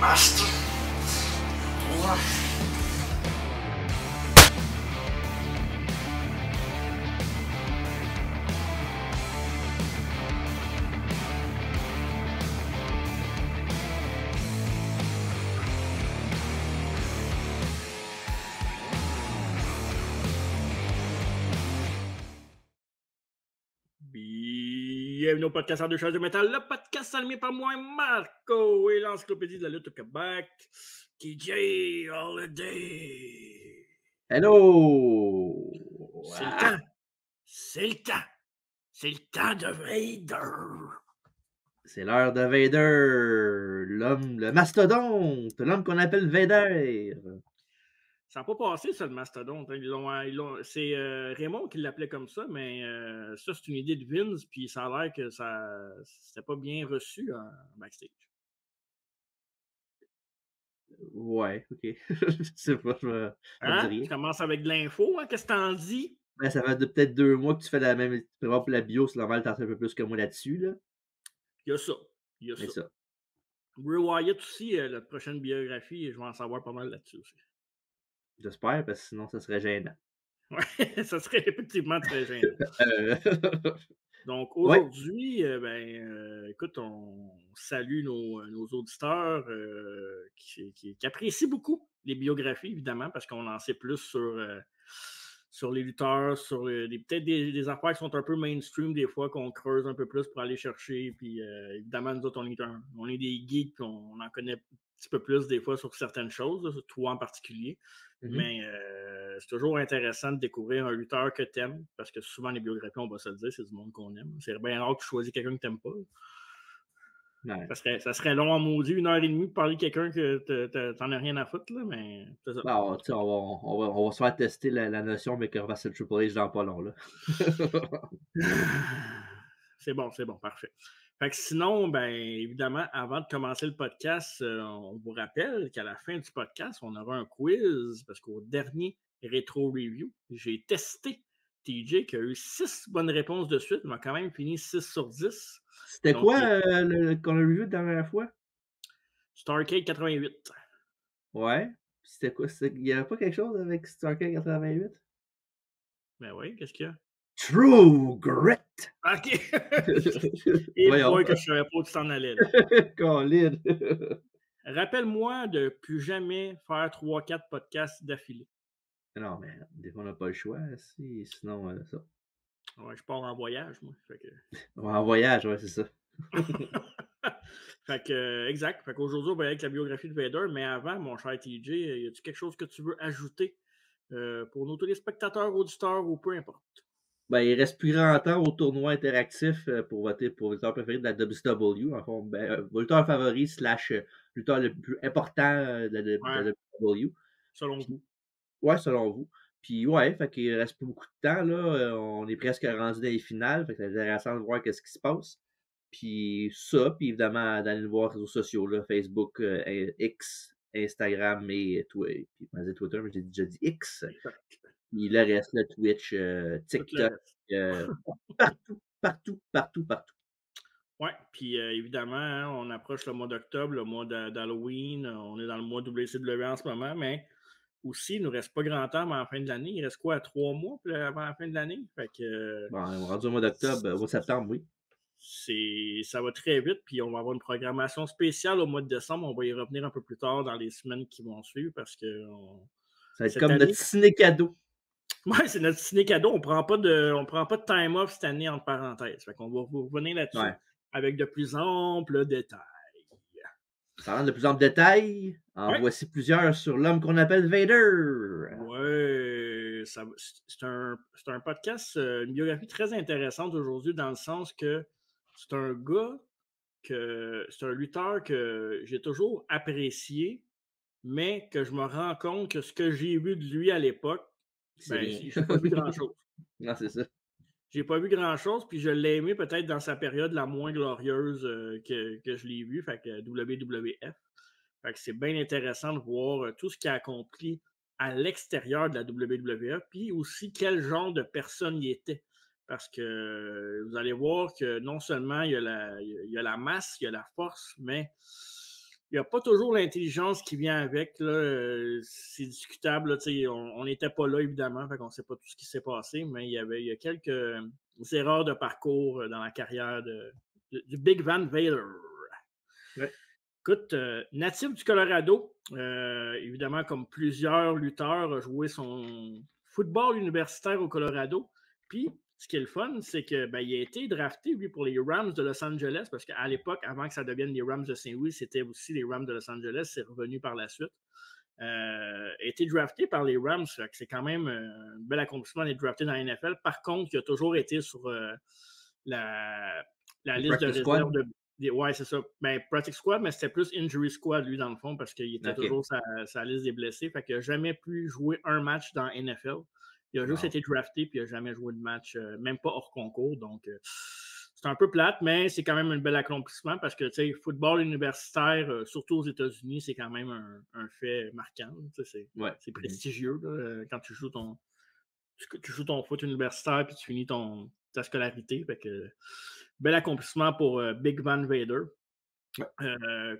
Master. What? Bienvenue au podcast en deux choses de métal, le podcast animé par moi, Marco, et l'encyclopédie de la lutte au Québec, TJ Holiday. Hello! C'est le temps. C'est le temps. C'est le temps de Vader. C'est l'heure de Vader, l'homme, le mastodonte, l'homme qu'on appelle Vader. Ça n'a pas passé, ça, le mastodonte. C'est Raymond qui l'appelait comme ça, mais ça, c'est une idée de Vince, puis ça a l'air que ça c'était pas bien reçu en backstage. Ouais, ok. Je sais pas, je me Hein? dis rien. Tu commences avec de l'info, hein? Qu'est-ce que t'en dis? Ben, ça fait peut-être 2 mois que tu fais la même. Tu prépares pour la bio, c'est normal, t'en sais un peu plus que moi là-dessus, là. Il y a ça. Il y a Mais ça. ça. Bray Wyatt aussi, la prochaine biographie, je vais en savoir pas mal là-dessus aussi. J'espère, parce que sinon, ça serait gênant. Ouais, ça serait effectivement très gênant. Donc Ouais. aujourd'hui, écoute, on salue nos auditeurs qui apprécient beaucoup les biographies, évidemment, parce qu'on en sait plus sur les lutteurs, sur peut-être des affaires qui sont un peu mainstream des fois, qu'on creuse un peu plus pour aller chercher. Puis évidemment, nous autres, on est des geeks, puis on en connaît un petit peu plus des fois sur certaines choses, là, toi en particulier. Mais c'est toujours intéressant de découvrir un lutteur que t'aimes, parce que souvent les biographies, on va se le dire, c'est du monde qu'on aime. C'est bien rare que tu choisis quelqu'un que t'aimes pas. Ouais. Ça serait long en maudit, 1h30 pour parler de quelqu'un que t'en as rien à foutre, là, mais c'est ça. Bon, tu sais, on va se faire tester la notion, mais qu'on va se le Triple H dans pas long, là. C'est bon, parfait. Fait que sinon, ben évidemment, avant de commencer le podcast, on vous rappelle qu'à la fin du podcast, on aura un quiz, parce qu'au dernier Rétro Review, j'ai testé TJ qui a eu 6 bonnes réponses de suite, mais a quand même fini 6 sur 10. C'était Donc, quoi qu'on a revu la dernière fois? Starcade 88. Ouais. C'était quoi? Il n'y avait pas quelque chose avec Starcade 88? Ben oui, qu'est-ce qu'il y a? True Grit! OK! Et Voyons. boy, que je savais pas où tu t'en allais, là. Colin. Rappelle-moi de plus jamais faire 3-4 podcasts d'affilée. Non, mais des fois, on n'a pas le choix. Sinon, ça. Ouais, je pars en voyage, moi. Fait que... En voyage, ouais, c'est ça. Fait que, exact. Fait qu'aujourd'hui, on va y aller avec la biographie de Vader, mais avant, mon cher TJ, y a-tu quelque chose que tu veux ajouter pour nos téléspectateurs, auditeurs ou peu importe? Ben, il reste plus grand temps au tournoi interactif pour voter pour le lutteur préféré de la WCW. En fond, vos lutteurs favoris / lutteur le plus important de la WCW. Selon vous. Ouais, selon vous. Puis ouais, fait qu'il reste pas beaucoup de temps, là. On est presque rendu dans les finales. Fait que c'est intéressant de voir qu'est-ce qui se passe. Puis ça, puis évidemment, d'aller voir les réseaux sociaux, là, Facebook, X, Instagram et Twitter. Puis je dit Twitter, mais j'ai déjà dit X. Puis le reste, le Twitch, TikTok, partout. Ouais, puis évidemment, hein, on approche le mois d'octobre, le mois d'Halloween. On est dans le mois WCW en ce moment, mais aussi, il ne nous reste pas grand temps avant la fin de l'année. Il reste quoi, 3 mois avant la fin de l'année? Fait que. Bon, on est rendu au mois d'octobre, au mois de septembre, oui. Ça va très vite, puis on va avoir une programmation spéciale au mois de décembre. On va y revenir un peu plus tard dans les semaines qui vont suivre parce que. Ça va être comme notre ciné-cadeau. Ouais, c'est notre ciné-cadeau. On ne prend pas de time off cette année, entre parenthèses. Fait qu'on va vous revenir là-dessus avec de plus amples détails. Parlant de plus amples détails, en voici plusieurs sur l'homme qu'on appelle Vader. Ouais, c'est un podcast, une biographie très intéressante aujourd'hui dans le sens que c'est un gars c'est un lutteur que j'ai toujours apprécié, mais que je me rends compte que ce que j'ai vu de lui à l'époque, j'ai pas vu grand-chose. Non, c'est ça. J'ai pas vu grand-chose, puis je l'ai aimé peut-être dans sa période la moins glorieuse que je l'ai vu, fait que WWF. Fait que c'est bien intéressant de voir tout ce qu'il a accompli à l'extérieur de la WWF, puis aussi quel genre de personne il était. Parce que vous allez voir que non seulement il y a la masse, il y a la force, mais il n'y a pas toujours l'intelligence qui vient avec. Là, c'est discutable. Là, on n'était pas là, évidemment, fait qu'on ne sait pas tout ce qui s'est passé, mais il y a quelques erreurs de parcours dans la carrière du Big Van Vader. Ouais. Écoute, natif du Colorado, évidemment, comme plusieurs lutteurs, a joué son football universitaire au Colorado. Puis, ce qui est le fun, c'est qu'il a été drafté, lui, pour les Rams de Los Angeles, parce qu'à l'époque, avant que ça devienne les Rams de Saint-Louis, c'était aussi les Rams de Los Angeles. C'est revenu par la suite. A été drafté par les Rams, c'est quand même un bel accomplissement d'être drafté dans la NFL. Par contre, il a toujours été sur la liste de réserve de... Ouais, c'est ça. Ben, Practice Squad, mais c'était plus Injury Squad, lui, dans le fond, parce qu'il était toujours sa liste des blessés. Fait qu'il n'a jamais pu jouer un match dans NFL. Il a juste été drafté, puis il n'a jamais joué de match, même pas hors concours. Donc, c'est un peu plate, mais c'est quand même un bel accomplissement parce que, tu sais, football universitaire, surtout aux États-Unis, c'est quand même un fait marquant. C'est prestigieux là, quand tu joues ton foot universitaire puis tu finis ta scolarité. Fait que, bel accomplissement pour Big Van Vader.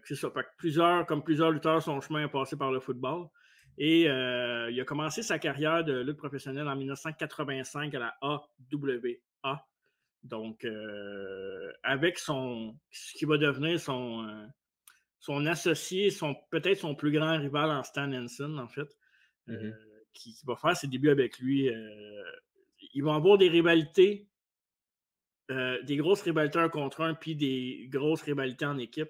C'est ça. Fait que comme plusieurs lutteurs, son chemin est passé par le football. Et il a commencé sa carrière de lutte professionnelle en 1985 à la AWA. Donc, avec ce qui va devenir son associé, peut-être son plus grand rival en Stan Hansen, en fait, qui va faire ses débuts avec lui. Ils vont avoir des rivalités, des grosses rivalités un contre un, puis des grosses rivalités en équipe.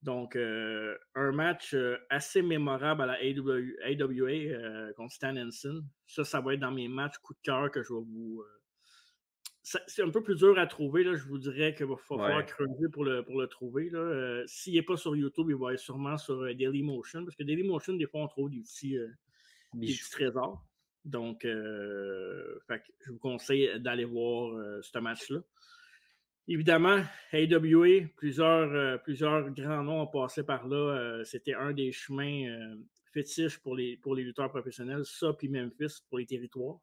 Donc, un match assez mémorable à la AWA contre Stan Hansen. Ça va être dans mes matchs coup de cœur que je vais vous... c'est un peu plus dur à trouver. Là. Je vous dirais qu'il va falloir creuser pour le trouver. S'il n'est pas sur YouTube, il va être sûrement sur Dailymotion. Parce que Dailymotion, des fois, on trouve des petits trésors. Donc, je vous conseille d'aller voir ce match-là. Évidemment, AWA, plusieurs grands noms ont passé par là. C'était un des chemins fétiches pour les lutteurs professionnels. Ça, puis Memphis pour les territoires.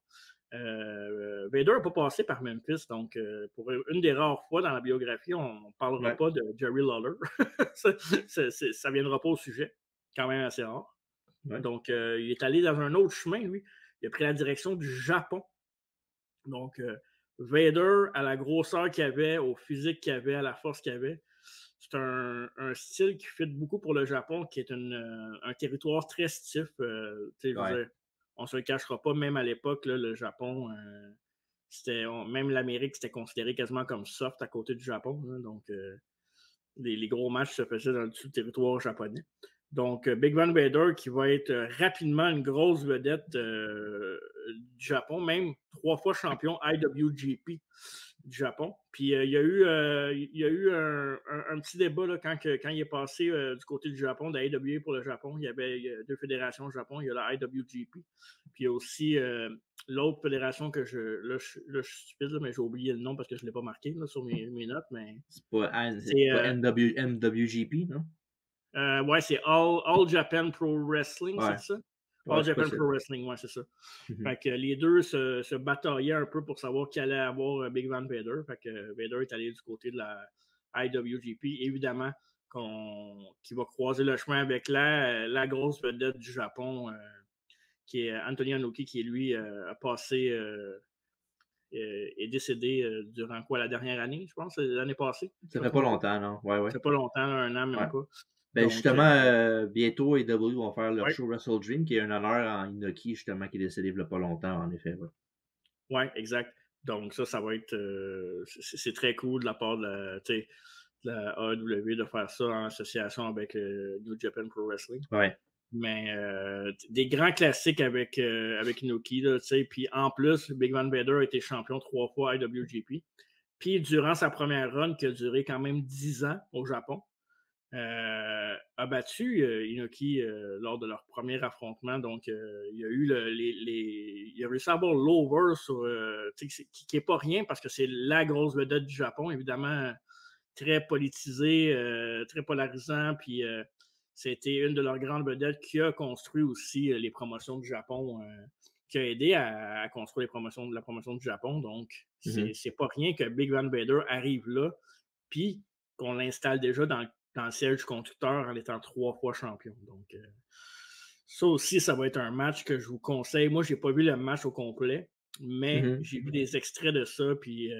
Vader n'a pas passé par Memphis, donc pour une des rares fois dans la biographie, on ne parlera pas de Jerry Lawler. Ça ne viendra pas au sujet, quand même assez rare. Ouais. Donc, il est allé dans un autre chemin, lui. Il a pris la direction du Japon. Donc, Vader, à la grosseur qu'il avait, au physique qu'il avait, à la force qu'il avait, c'est un style qui fit beaucoup pour le Japon, qui est un territoire très stiff. On ne se le cachera pas, même à l'époque, là, le Japon, même l'Amérique, c'était considéré quasiment comme soft à côté du Japon. Là, donc, les gros matchs se faisaient dans le territoire japonais. Donc, Big Van Vader qui va être rapidement une grosse vedette du Japon, même 3 fois champion IWGP du Japon. Puis, il y a eu un petit débat là, quand il est passé du côté du Japon, de la AWA pour le Japon. Il y avait 2 fédérations au Japon. Il y a la IWGP. Puis, il y a aussi l'autre fédération que je suis stupide, là, mais j'ai oublié le nom parce que je ne l'ai pas marqué là, sur mes notes. Mais c'est pas MWGP, non? Ouais, c'est All Japan Pro Wrestling, c'est ça? All Japan Pro Wrestling, ouais, c'est ça. Fait que les deux se bataillaient un peu pour savoir qui allait avoir Big Van Vader. Fait que Vader est allé du côté de la IWGP, évidemment, qui va croiser le chemin avec la grosse vedette du Japon, qui est Anthony Inoki, qui lui a passé... est décédé durant la dernière année, je pense, l'année passée. Ça fait pas longtemps, non? Ouais. Ça fait pas longtemps, un an, même pas. Ben donc, justement, bientôt, AEW vont faire leur show Wrestle Dream, qui est un honneur en Inoki, justement, qui est décédé il n'y a pas longtemps, en effet. Oui, exact. Donc, ça va être... c'est très cool de la part de la AEW de faire ça en association avec New Japan Pro Wrestling. Ouais. Mais des grands classiques avec Inoki, puis en plus, Big Van Vader a été champion 3 fois à IWGP. Puis durant sa première run, qui a duré quand même 10 ans au Japon, a battu Inoki lors de leur premier affrontement. Donc, il a réussi à avoir l'over qui n'est pas rien parce que c'est la grosse vedette du Japon, évidemment, très politisé, très polarisant, puis c'était une de leurs grandes vedettes qui a construit aussi les promotions du Japon, qui a aidé à construire la promotion du Japon. Donc, c'est pas rien que Big Van Vader arrive là, puis qu'on l'installe déjà dans le dans le siège du conducteur en étant 3 fois champion. Donc, ça aussi, ça va être un match que je vous conseille. Moi, je n'ai pas vu le match au complet, mais j'ai vu des extraits de ça. Puis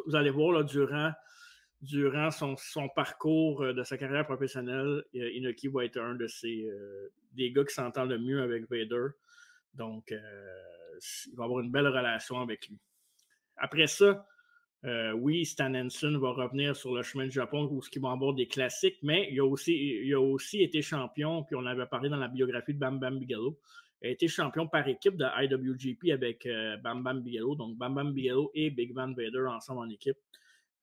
vous allez voir, là, durant son parcours de sa carrière professionnelle, Inoki va être un des gars qui s'entend le mieux avec Vader. Donc, il va avoir une belle relation avec lui. Après ça, oui, Stan Hansen va revenir sur le chemin du Japon où il va avoir des classiques, mais il a aussi été champion, puis on avait parlé dans la biographie de Bam Bam Bigelow. Il a été champion par équipe de IWGP avec Bam Bam Bigelow, donc Bam Bam Bigelow et Big Van Vader ensemble en équipe.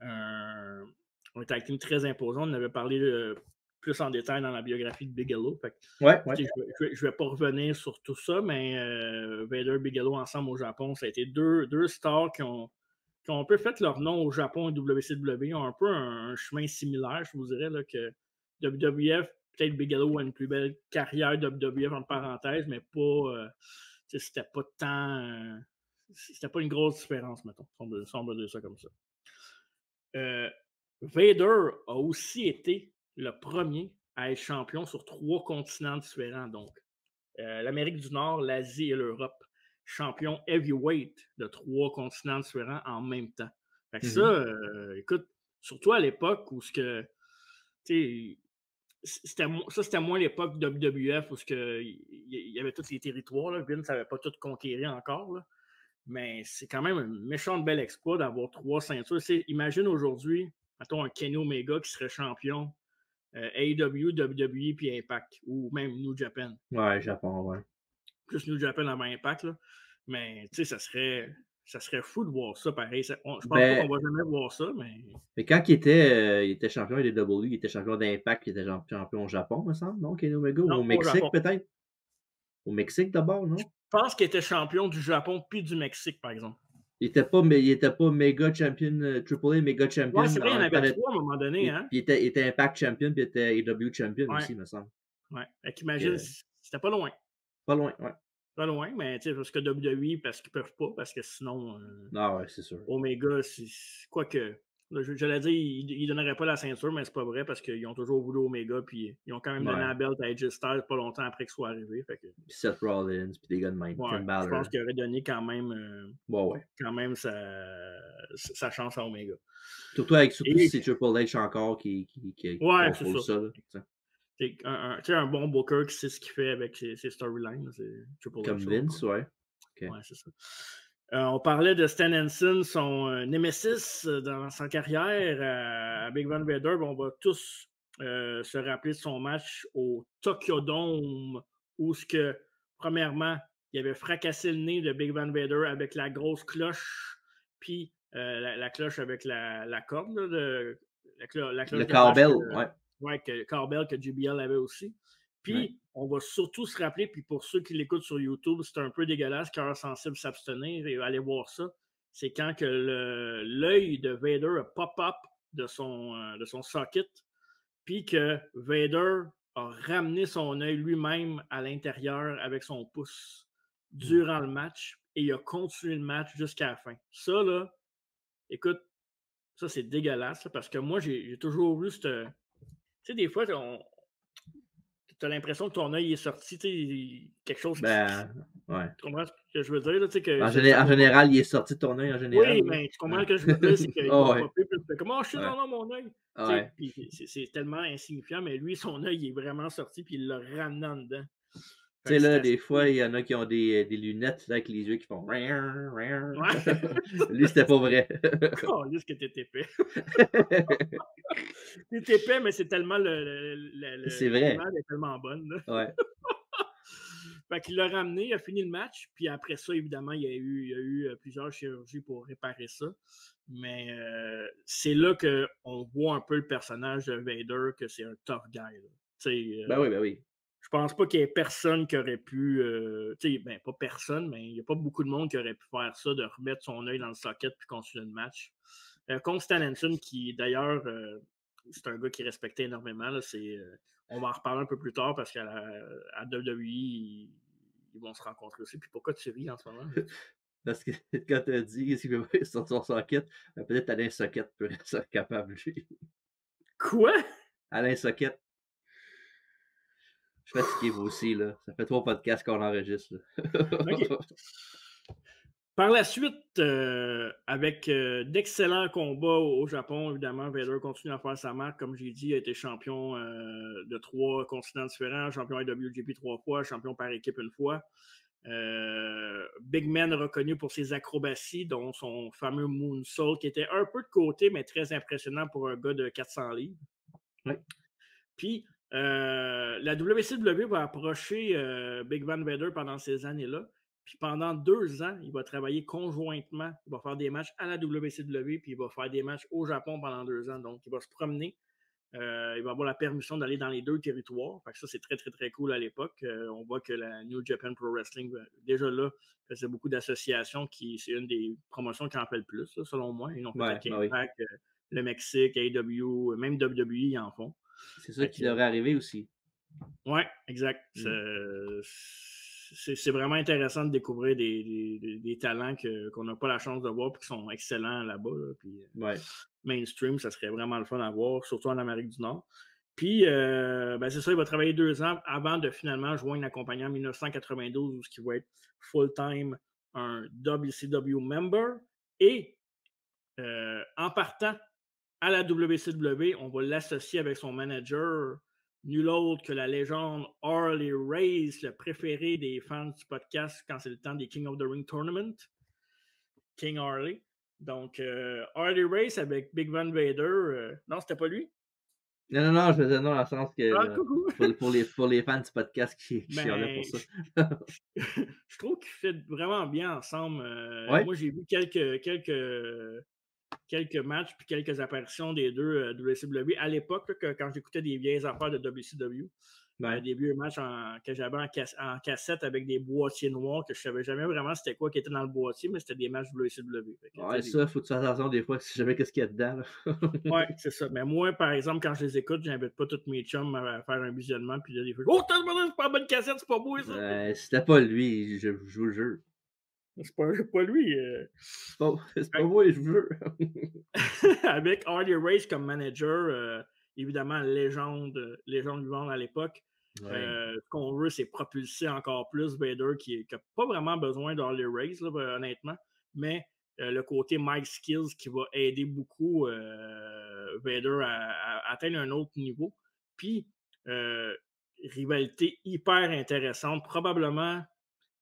Un tag team très imposant. On avait parlé plus en détail dans la biographie de Bigelow. Ouais. Je ne vais pas revenir sur tout ça, mais Vader et Bigelow ensemble au Japon, ça a été deux stars qui ont un peu fait leur nom au Japon et WCW. Ils ont un peu un chemin similaire, je vous dirais, là, que WWF, peut-être Bigelow a une plus belle carrière WWF en parenthèse, mais pas. C'était pas tant. C'était pas une grosse différence, mettons, si on veut dire ça comme ça. Vader a aussi été le premier à être champion sur 3 continents différents, donc l'Amérique du Nord, l'Asie et l'Europe. Champion heavyweight de 3 continents différents en même temps. Fait que ça, écoute, surtout à l'époque où c'était moins l'époque de WWF où il y avait tous les territoires. Là. Vince n'avait pas tout conquéri encore. Là. Mais c'est quand même un méchant bel exploit d'avoir 3 ceintures. Imagine aujourd'hui, mettons un Kenny Omega qui serait champion AEW, WWE puis Impact, ou même New Japan. Ouais, Japon, ouais. Plus New Japan avant Impact, là. Mais tu sais, ça serait fou de voir ça pareil. Je pense pas qu'on va jamais voir ça, mais. Mais quand il était champion AEW, il était champion d'Impact, il était champion au Japon, me semble, non, Kenny Omega, ou au Mexique peut-être? Au Mexique d'abord, non? Je pense qu'il était champion du Japon puis du Mexique, par exemple. Il était pas méga champion, AAA méga champion. Ouais, c'est vrai, il y en avait 3 à un moment donné, hein? Puis il était Impact champion, puis il était AEW champion aussi, me semble. Ouais. Imagine, c'était pas loin. Pas loin, ouais. Pas loin, mais tu sais, parce que WWE, parce qu'ils peuvent pas, parce que sinon. Ah ouais, c'est sûr. Omega, quoique. J'allais dire, ils donneraient pas la ceinture, mais c'est pas vrai parce qu'ils ont toujours voulu Omega, puis ils ont quand même donné la belt à AJ Styles pas longtemps après qu'il soit arrivé. Fait que... Puis Seth Rollins, puis des gars de même. Je pense qu'il aurait donné quand même, quand même sa chance à Omega. Surtout si c'est Triple H encore qui c'est ça. Un bon booker qui sait ce qu'il fait avec ses storylines. Comme Vince, ouais. Okay. Ouais, c'est ça. On parlait de Stan Hansen, son nemesis dans sa carrière à Big Van Vader. On va tous se rappeler de son match au Tokyo Dome où, premièrement, il avait fracassé le nez de Big Van Vader avec la grosse cloche, puis la cloche avec la corde, la cloche le cowbell, ouais, que cowbell que JBL avait aussi. Puis, on va surtout se rappeler, puis pour ceux qui l'écoutent sur YouTube, c'est un peu dégueulasse, cœur sensible s'abstenir et aller voir ça. C'est quand que l'œil de Vader a pop-up de son socket, puis que Vader a ramené son œil lui-même à l'intérieur avec son pouce durant le match, et il a continué le match jusqu'à la fin. Ça, là, écoute, ça, c'est dégueulasse, là, parce que moi, j'ai toujours vu Tu sais, des fois, tu as l'impression que ton œil est sorti, quelque chose ouais. Tu comprends ce que je veux dire? Là, que en général, il est sorti de ton œil, en général. Oui, mais tu comprends ce que je veux dire? C'est qu'il va popper, puis tu fais comme, je suis dans mon œil. Puis c'est tellement insignifiant, mais lui, son œil est vraiment sorti, puis il l'a ramené en dedans. Tu sais, là, des fois, il y en a qui ont des lunettes là, avec les yeux qui font. Lui, c'était pas vrai. Oh, lui, ce que t'es épais. T'es épais, mais c'est tellement c'est vrai. l'image est tellement bonne. Là. Ouais. Fait qu'il l'a ramené, il a fini le match, puis après ça, évidemment, il y a eu plusieurs chirurgies pour réparer ça. Mais c'est là qu'on voit un peu le personnage de Vader, que c'est un tough guy. Ben oui. Je pense pas qu'il y ait personne qui aurait pu. Pas personne, mais il n'y a pas beaucoup de monde qui aurait pu faire ça, de remettre son œil dans le socket puis continuer le match. Contre Stan Hansen, qui d'ailleurs, c'est un gars qui respectait énormément. Là, on va en reparler un peu plus tard parce qu'à WWE, ils vont se rencontrer aussi. Puis pourquoi tu ris en ce moment? Parce que quand tu as dit qu'il veut pas sortir son socket, peut-être aller un socket pour être capable, lui. Quoi? Alain Soquette. Je suis fatigué, vous aussi, là. Ça fait 3 podcasts qu'on enregistre, là. OK. Par la suite, avec d'excellents combats au Japon, évidemment, Vader continue à faire sa marque. Comme j'ai dit, il a été champion de 3 continents différents, champion IWGP 3 fois, champion par équipe 1 fois. Big Man reconnu pour ses acrobaties, dont son fameux moonsault, qui était un peu de côté, mais très impressionnant pour un gars de 400 livres. Oui. Puis, la WCW va approcher Big Van Vader pendant ces années-là. Puis pendant 2 ans, il va travailler conjointement. Il va faire des matchs à la WCW, puis il va faire des matchs au Japon pendant 2 ans. Donc, il va se promener. Il va avoir la permission d'aller dans les 2 territoires. Fait que ça, c'est très, très, très cool à l'époque. On voit que la New Japan Pro Wrestling, déjà là, faisait beaucoup d'associations. C'est une des promotions qui en fait le plus, là, selon moi. Ils ont fait avec Impact, le Mexique, AEW, même WWE, ils en font. C'est ça qui devrait arriver aussi. Oui, exact. C'est vraiment intéressant de découvrir des talents qu'on n'a pas la chance de voir et qui sont excellents là-bas. Là, puis, mainstream, ça serait vraiment le fun à voir, surtout en Amérique du Nord. Puis, c'est ça, il va travailler 2 ans avant de finalement joindre la compagnie en 1992 où il va être full-time un WCW member. Et en partant à la WCW, on va l'associer avec son manager, nul autre que la légende Harley Race, le préféré des fans du podcast quand c'est le temps des King of the Ring Tournament. King Harley. Donc, Harley Race avec Big Van Vader. Non, c'était pas lui? Non, je faisais non dans le sens que pour les fans du podcast qui sont là pour ça. Je trouve qu'ils fit vraiment bien ensemble. Ouais. Moi, j'ai vu quelques matchs puis quelques apparitions des deux WCW à l'époque, quand j'écoutais des vieilles affaires de WCW. Des vieux matchs que j'avais en cassette avec des boîtiers noirs que je savais jamais vraiment c'était quoi qui était dans le boîtier, mais c'était des matchs WCW. Ça, faut que tu fasses attention des fois, si jamais qu'est-ce qu'il y a dedans. Oui, c'est ça. Mais moi, par exemple, quand je les écoute, j'invite pas tous mes chums à faire un visionnement, puis là, des fois, oh, c'est pas une bonne cassette, c'est pas beau, ça. C'était pas lui, je vous le jure. C'est pas lui. C'est pas moi, je vous jure. Avec Harley Race comme manager, évidemment, légende vivante à l'époque. Ce qu'on veut, c'est propulser encore plus Vader, qui n'a pas vraiment besoin d'Harley Race, là, honnêtement, mais le côté Mike Skills qui va aider beaucoup Vader à atteindre un autre niveau. Puis, rivalité hyper intéressante, probablement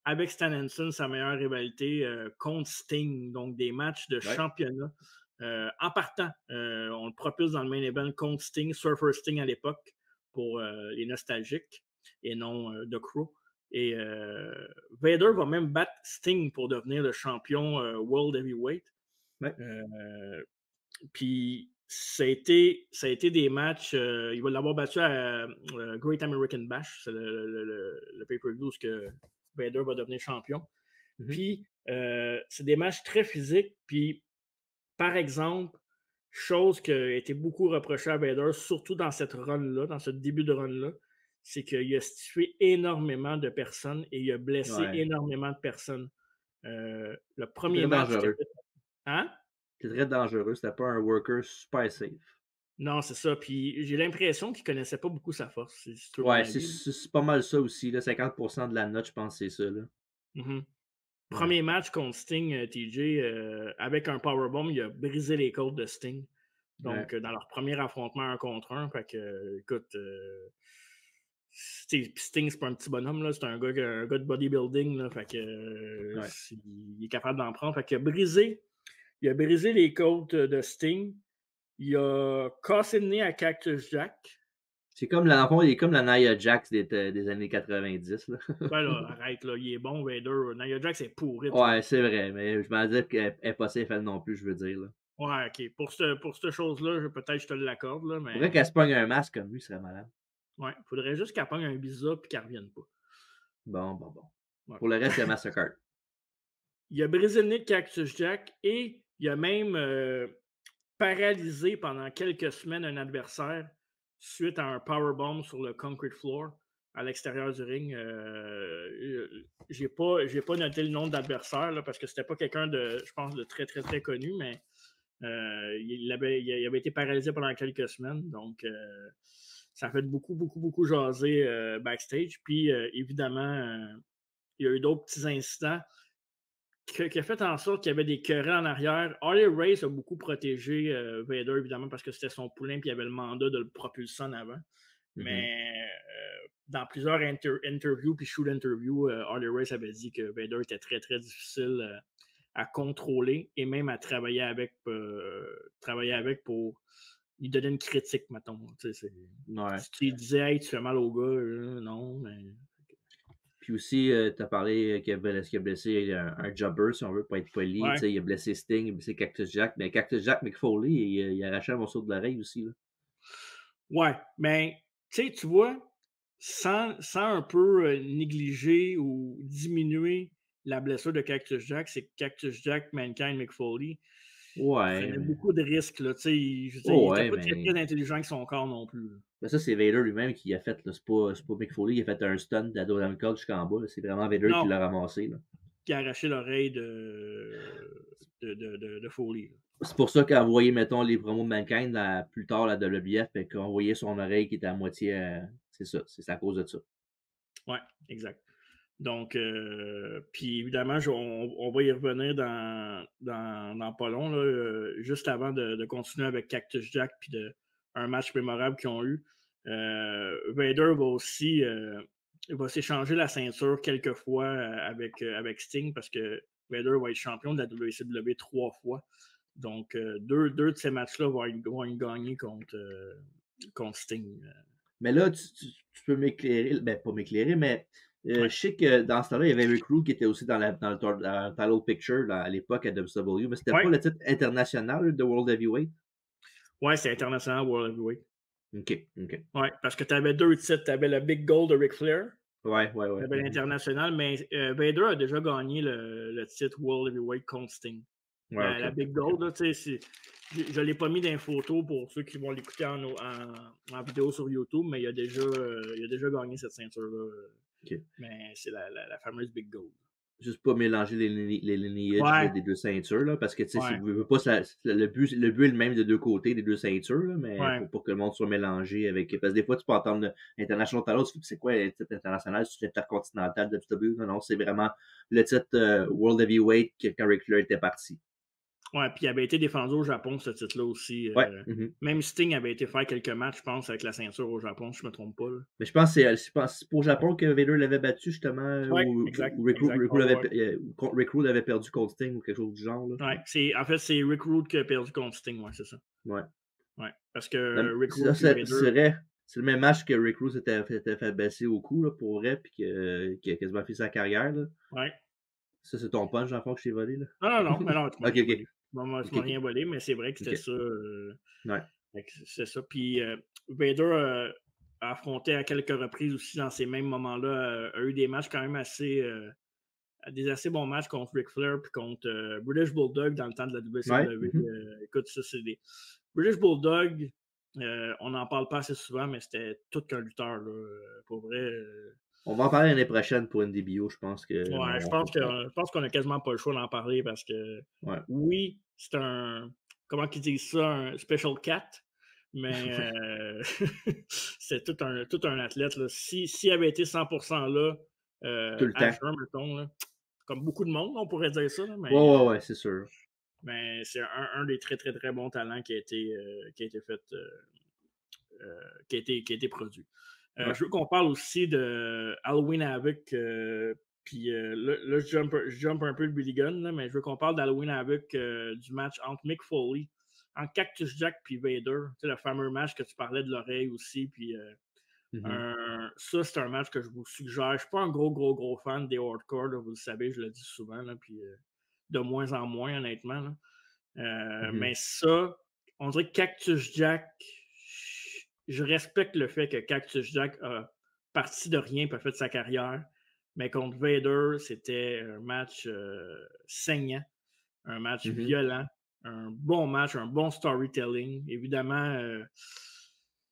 avec Stan Hansen, sa meilleure rivalité contre Sting, donc des matchs de championnat. En partant, on le propulse dans le main event contre Sting, Surfer Sting à l'époque, pour les nostalgiques, et non The Crow. Et Vader va même battre Sting pour devenir le champion World Heavyweight. Puis ça a été des matchs. Il va l'avoir battu à Great American Bash, c'est le pay-per-view que Vader va devenir champion. Puis c'est des matchs très physiques. Puis par exemple, chose qui a été beaucoup reprochée à Vader, surtout dans cette run-là, dans ce début de run-là, c'est qu'il a tué énormément de personnes et il a blessé énormément de personnes. Le premier match. Hein? C'est très dangereux. C'était pas un worker super safe. Non, c'est ça. Puis j'ai l'impression qu'il connaissait pas beaucoup sa force. C'est pas mal ça aussi. Là, 50% de la note, je pense que c'est ça. Là. Premier match contre Sting, TJ, avec un powerbomb, il a brisé les côtes de Sting. Donc, dans leur premier affrontement 1 contre 1, fait que, écoute, Sting, c'est pas un petit bonhomme, là, c'est un gars de bodybuilding, là, fait que, il est capable d'en prendre. Fait qu'il a brisé les côtes de Sting. Il a cassé le nez à Cactus Jack. C'est comme il est comme la Nia Jax des années 90. Là. Là, arrête, là, il est bon, Vader. Nia Jax est pourri. Ouais, c'est vrai, mais je m'en dis qu'elle n'est pas safe elle non plus, je veux dire. Là. Ouais, ok. Pour cette chose-là, peut-être je te l'accorde. Mais... Faudrait qu'elle se pogne un masque comme lui, ce serait malade. Ouais, faudrait juste qu'elle pogne un visa et qu'elle revienne pas. Bon. Ouais. Pour le reste, c'est Mastercard. Il a brisé le nez de Cactus Jack et il a même paralysé pendant quelques semaines un adversaire suite à un powerbomb sur le concrete floor à l'extérieur du ring. J'ai pas noté le nom de l'adversaire parce que c'était pas quelqu'un de, je pense, de très, très, très connu, mais Il avait été paralysé pendant quelques semaines, donc ça a fait beaucoup jaser backstage. Puis évidemment, il y a eu d'autres petits incidents qui a fait en sorte qu'il y avait des querelles en arrière. Harley Race a beaucoup protégé Vader, évidemment, parce que c'était son poulain, puis il avait le mandat de le propulser en avant. Mais dans plusieurs interviews puis shoot interviews, Harley Race avait dit que Vader était très, très difficile à contrôler et même à travailler avec pour lui donner une critique, mettons. Ouais. Si tu disais, hey, tu fais mal au gars, non, mais. Puis aussi, tu as parlé qu'il a blessé un jobber, si on veut, pour être poli. Ouais. Il a blessé Sting, il a blessé Cactus Jack. Mais Cactus Jack, Mick Foley, il a arraché un morceau de l'oreille aussi. Là. Ouais, mais tu vois, sans un peu négliger ou diminuer la blessure de Cactus Jack, c'est que Cactus Jack, Mankind, Mick Foley prenait beaucoup de risques. Là, il n'était pas très intelligent avec son corps non plus. Là. Mais ça, c'est Vader lui-même qui a fait. C'est pas Mick Foley qui a fait un stunt dans le code jusqu'en bas. C'est vraiment Vader qui l'a ramassé. Là. Qui a arraché l'oreille de Foley. Là. C'est pour ça qu'on voyait, mettons, les promos de Mankind plus tard, la WBF, et qu'on voyait son oreille qui était à moitié. C'est ça, c'est à cause de ça. Ouais, exact. Donc, puis évidemment, on va y revenir dans pas long, là, juste avant de continuer avec Cactus Jack puis un match mémorable qu'ils ont eu. Vader va aussi va s'échanger la ceinture quelques fois avec Sting parce que Vader va être champion de la WCW 3 fois. Donc, deux de ces matchs-là vont être gagnés contre Sting. Mais là, tu peux m'éclairer, ben pas m'éclairer, mais je sais que dans ce temps-là, il y avait Rick Rude qui était aussi dans le title picture à l'époque à WCW, mais c'était pas le titre international de World Heavyweight? Ouais, c'est international World Heavyweight. OK. Ouais, parce que tu avais deux titres. Tu avais le Big Gold de Ric Flair. Ouais. Tu avais l'international, mais Vader a déjà gagné le titre World Heavyweight contre Sting. Ouais, la Big Gold, là, tu sais, je ne l'ai pas mis d'infos pour ceux qui vont l'écouter en vidéo sur YouTube, mais il a déjà gagné cette ceinture-là. Okay. Mais c'est la fameuse Big Gold. Juste pas mélanger les linéages des deux ceintures, là, parce que si vous ne voulez pas, le but est le même de deux côtés des deux ceintures, là, mais pour que le monde soit mélangé avec. Parce que des fois, tu peux entendre International Title, c'est quoi le titre international? C'est l'intercontinental de WWE? Non, c'est vraiment le titre World Heavyweight quand Ric Flair était parti. Ouais, puis il avait été défendu au Japon, ce titre-là aussi. Même Sting avait été faire quelques matchs, je pense, avec la ceinture au Japon, si je ne me trompe pas. Là. Mais je pense que c'est pour le Japon que Vader l'avait battu, justement. Ou Rick Rude avait perdu contre Sting ou quelque chose du genre. Là. Ouais, en fait, c'est Rick Rude qui a perdu contre Sting, ouais, c'est ça. Ouais. Parce que Rick Rude. C'est le même match que Rick Rude s'était fait baisser au cou, là, pour vrai, puis qui a quasiment fait sa carrière. Là. Ouais. Ça, c'est ton punch, enfant, que je t'ai volé, là? Non, mais non, tu m'as OK. rien volé, mais c'est vrai que c'était ça. Ouais. C'est ça. Puis Vader a affronté à quelques reprises aussi dans ces mêmes moments-là, a eu des matchs quand même des assez bons matchs contre Ric Flair puis contre British Bulldog dans le temps de la WCW. Écoute, ça, c'est des. British Bulldog, on n'en parle pas assez souvent, mais c'était tout qu'un lutteur, là, pour vrai. On va en parler l'année prochaine pour NDBO, je pense que. Ouais, je pense qu'on a quasiment pas le choix d'en parler parce que oui, c'est un. Comment qu'ils disent ça? Un special cat. Mais c'est tout un athlète. Là. S'il avait été 100% là, tout le temps. jeun, mettons, là, comme beaucoup de monde, on pourrait dire ça. Là, mais, ouais, c'est sûr. Mais c'est un des très, très, très bons talents qui a été fait, qui a été produit. Je veux qu'on parle aussi de Halloween Havoc. Puis là, je jump un peu le Billy Gunn, là, mais je veux qu'on parle d'Halloween Havoc du match entre Mick Foley, entre Cactus Jack puis Vader. Tu sais, le fameux match que tu parlais de l'oreille aussi. Puis ça, c'est un match que je vous suggère. Je ne suis pas un gros fan des hardcore, là, vous le savez, je le dis souvent. Là, puis de moins en moins, honnêtement. Là. Mais ça, on dirait que Cactus Jack. Je respecte le fait que Cactus Jack a parti de rien et a fait sa carrière. Mais contre Vader, c'était un match saignant, un match violent, un bon match, un bon storytelling. Évidemment,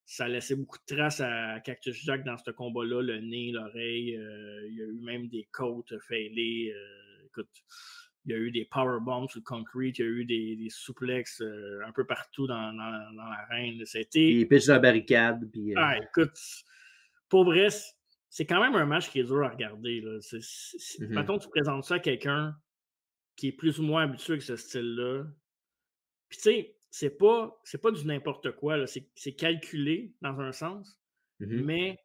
ça a laissé beaucoup de traces à Cactus Jack dans ce combat-là, le nez, l'oreille. Il y a eu même des côtes failées. Écoute, Il y a eu des powerbombs sur le concrete, il y a eu des suplexes un peu partout dans l'arène. C'était. Puis il pitch dans la barricade. Puis, Ah, écoute, pour vrai, c'est quand même un match qui est dur à regarder. Là. Mettons, tu présentes ça à quelqu'un qui est plus ou moins habitué avec ce style-là. Puis, tu sais, c'est pas du n'importe quoi. Là. C'est calculé dans un sens, mais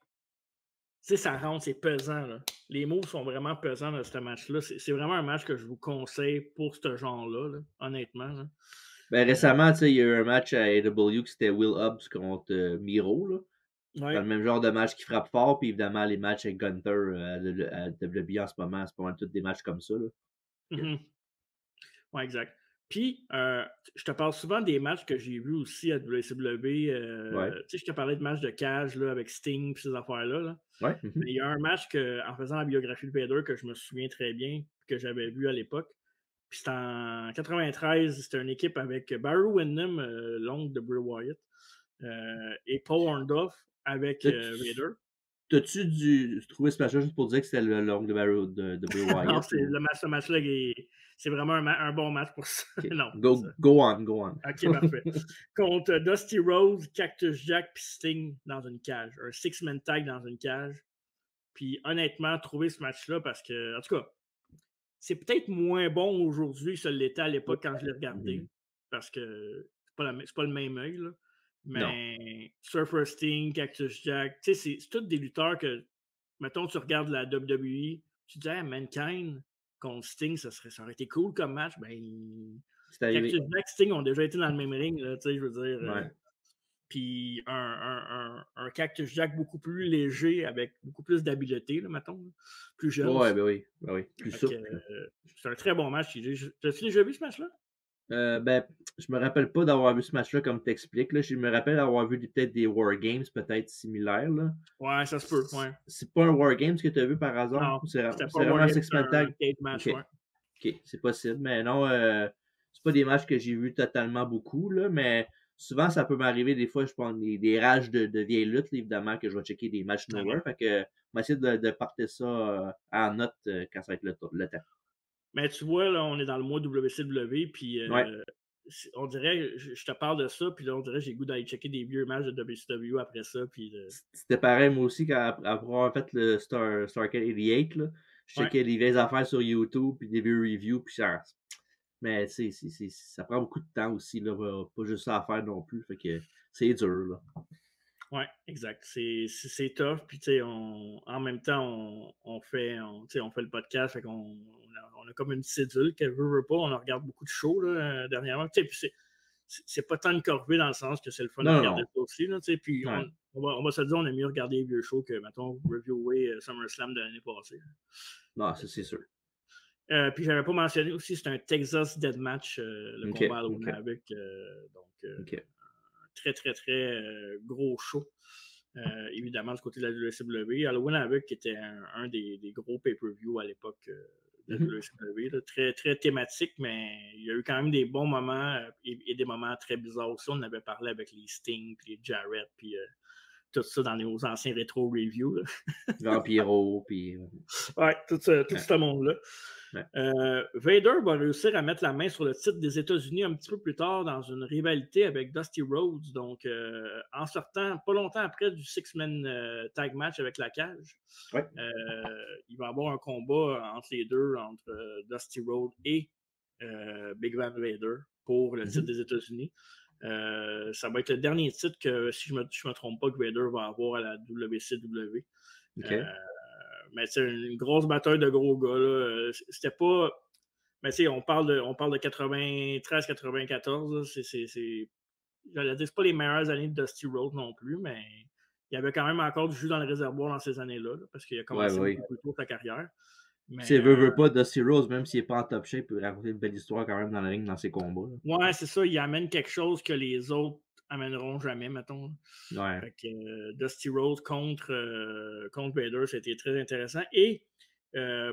tu sais, ça rentre, c'est pesant. Là. Les moves sont vraiment pesants dans ce match-là. C'est vraiment un match que je vous conseille pour ce genre-là, là, honnêtement. Là. Ben, récemment, il y a eu un match à AEW qui c'était Will Hobbs contre Miro. Là. Ouais. Dans le même genre de match qui frappe fort. Puis évidemment, les matchs avec Gunther à WWE en ce moment, c'est pas mal tous des matchs comme ça. Là. Ouais, exact. Puis, je te parle souvent des matchs que j'ai vus aussi à WCW. Tu sais, je te parlais de matchs de cage là, avec Sting et ces affaires-là. Là. Ouais. Mais il y a un match en faisant la biographie de Vader que je me souviens très bien, que j'avais vu à l'époque. Puis c'était en 93, c'était une équipe avec Barry Windham, l'oncle de Bray Wyatt, et Paul Orndorff avec Vader. T'as-tu trouvé ce match-là juste pour dire que c'était l'oncle de Bray Wyatt? Non, ce match-là, c'est vraiment un bon match pour ça. Okay. Non, go on. OK, parfait. Contre Dusty Rhodes, Cactus Jack puis Sting dans une cage. Un six-man tag dans une cage. Puis honnêtement, trouver ce match-là parce que, en tout cas, c'est peut-être moins bon aujourd'hui que ça l'était à l'époque quand je l'ai regardé. Parce que c'est pas le même œil, là. Mais Surfer Sting, Cactus Jack, tu sais, c'est tous des lutteurs que, mettons, tu regardes la WWE, tu te dis, Mankind contre Sting, ça aurait été cool comme match. Ben, Cactus Jack, Sting ont déjà été dans le même ring, tu sais, je veux dire. Puis un Cactus Jack beaucoup plus léger, avec beaucoup plus d'habileté, mettons. Plus jeune. Ouais, ben oui. Plus souple. C'est un très bon match. T'as-tu déjà vu ce match-là? Ben, je me rappelle pas d'avoir vu ce match-là comme t'expliques. Je me rappelle d'avoir vu peut-être des Wargames peut-être similaires. Là. Ouais, ça se peut. Ouais. C'est pas un Wargames que tu as vu par hasard? Non, c'est vraiment un six-man tag? Match, okay. OK, c'est possible. Mais non, c'est pas des matchs que j'ai vus totalement beaucoup. Là, mais souvent, ça peut m'arriver des fois, je prends des rages de vieilles luttes, évidemment, que je vais checker des matchs nowhere. Fait que on va essayer de partir ça en note quand ça va être le temps. Mais tu vois, là, on est dans le mois WCW, puis on dirait, je te parle de ça, puis là, on dirait j'ai le goût d'aller checker des vieux matchs de WCW après ça. Puis C'était pareil, moi aussi, après avoir fait le Starcade 88, là, je checkais les vieilles affaires sur YouTube, puis des vieux reviews, puis ça. Mais tu sais, ça prend beaucoup de temps aussi, là, pas juste ça à faire non plus, fait que c'est dur, là. Oui, exact. C'est tough. Puis, tu sais, en même temps, on fait le podcast. Fait qu'on on a comme une cédule qu'elle veut pas. On regarde beaucoup de shows là, dernièrement. Tu sais, puis c'est pas tant une corvée dans le sens que c'est le fun de regarder ça aussi. Là, tu sais, puis on va se dire, on aime mieux regarder les vieux shows que, mettons, reviewer SummerSlam de l'année passée. Non, ça, c'est sûr. Puis j'avais pas mentionné aussi, c'est un Texas Deathmatch, le combat à Halloween avec. Très, très, très gros show. Évidemment, du côté de la WCW. Halloween Havoc qui était un des gros pay-per-view à l'époque de la WCW. Là, très, très thématique, mais il y a eu quand même des bons moments et des moments très bizarres aussi. On en avait parlé avec les Sting, puis les Jarrett, puis tout ça dans nos anciens rétro reviews. Vampiro, puis. Ouais, tout ce monde-là. Vader va réussir à mettre la main sur le titre des États-Unis un petit peu plus tard dans une rivalité avec Dusty Rhodes. Donc, en sortant pas longtemps après du six-man tag match avec la cage, il va y avoir un combat entre les deux, entre Dusty Rhodes et Big Van Vader pour le titre des États-Unis. Ça va être le dernier titre que, si je me trompe pas, que Vader va avoir à la WCW. Mais c'est une grosse bataille de gros gars. Là. C'était pas. Mais tu sais, on parle de 93-94. J'allais dire, c'est pas les meilleures années de Dusty Rhodes non plus, mais il y avait quand même encore du jus dans le réservoir dans ces années-là, parce qu'il a commencé beaucoup plus tôt sa carrière. Si veut pas, Dusty Rhodes, même s'il n'est pas en top shape, peut raconter une belle histoire quand même dans le ring, dans ses combats. Là. Ouais, c'est ça. Il amène quelque chose que les autres amèneront jamais, mettons. Ouais. Fait que Dusty Rhodes contre Vader, c'était très intéressant. Et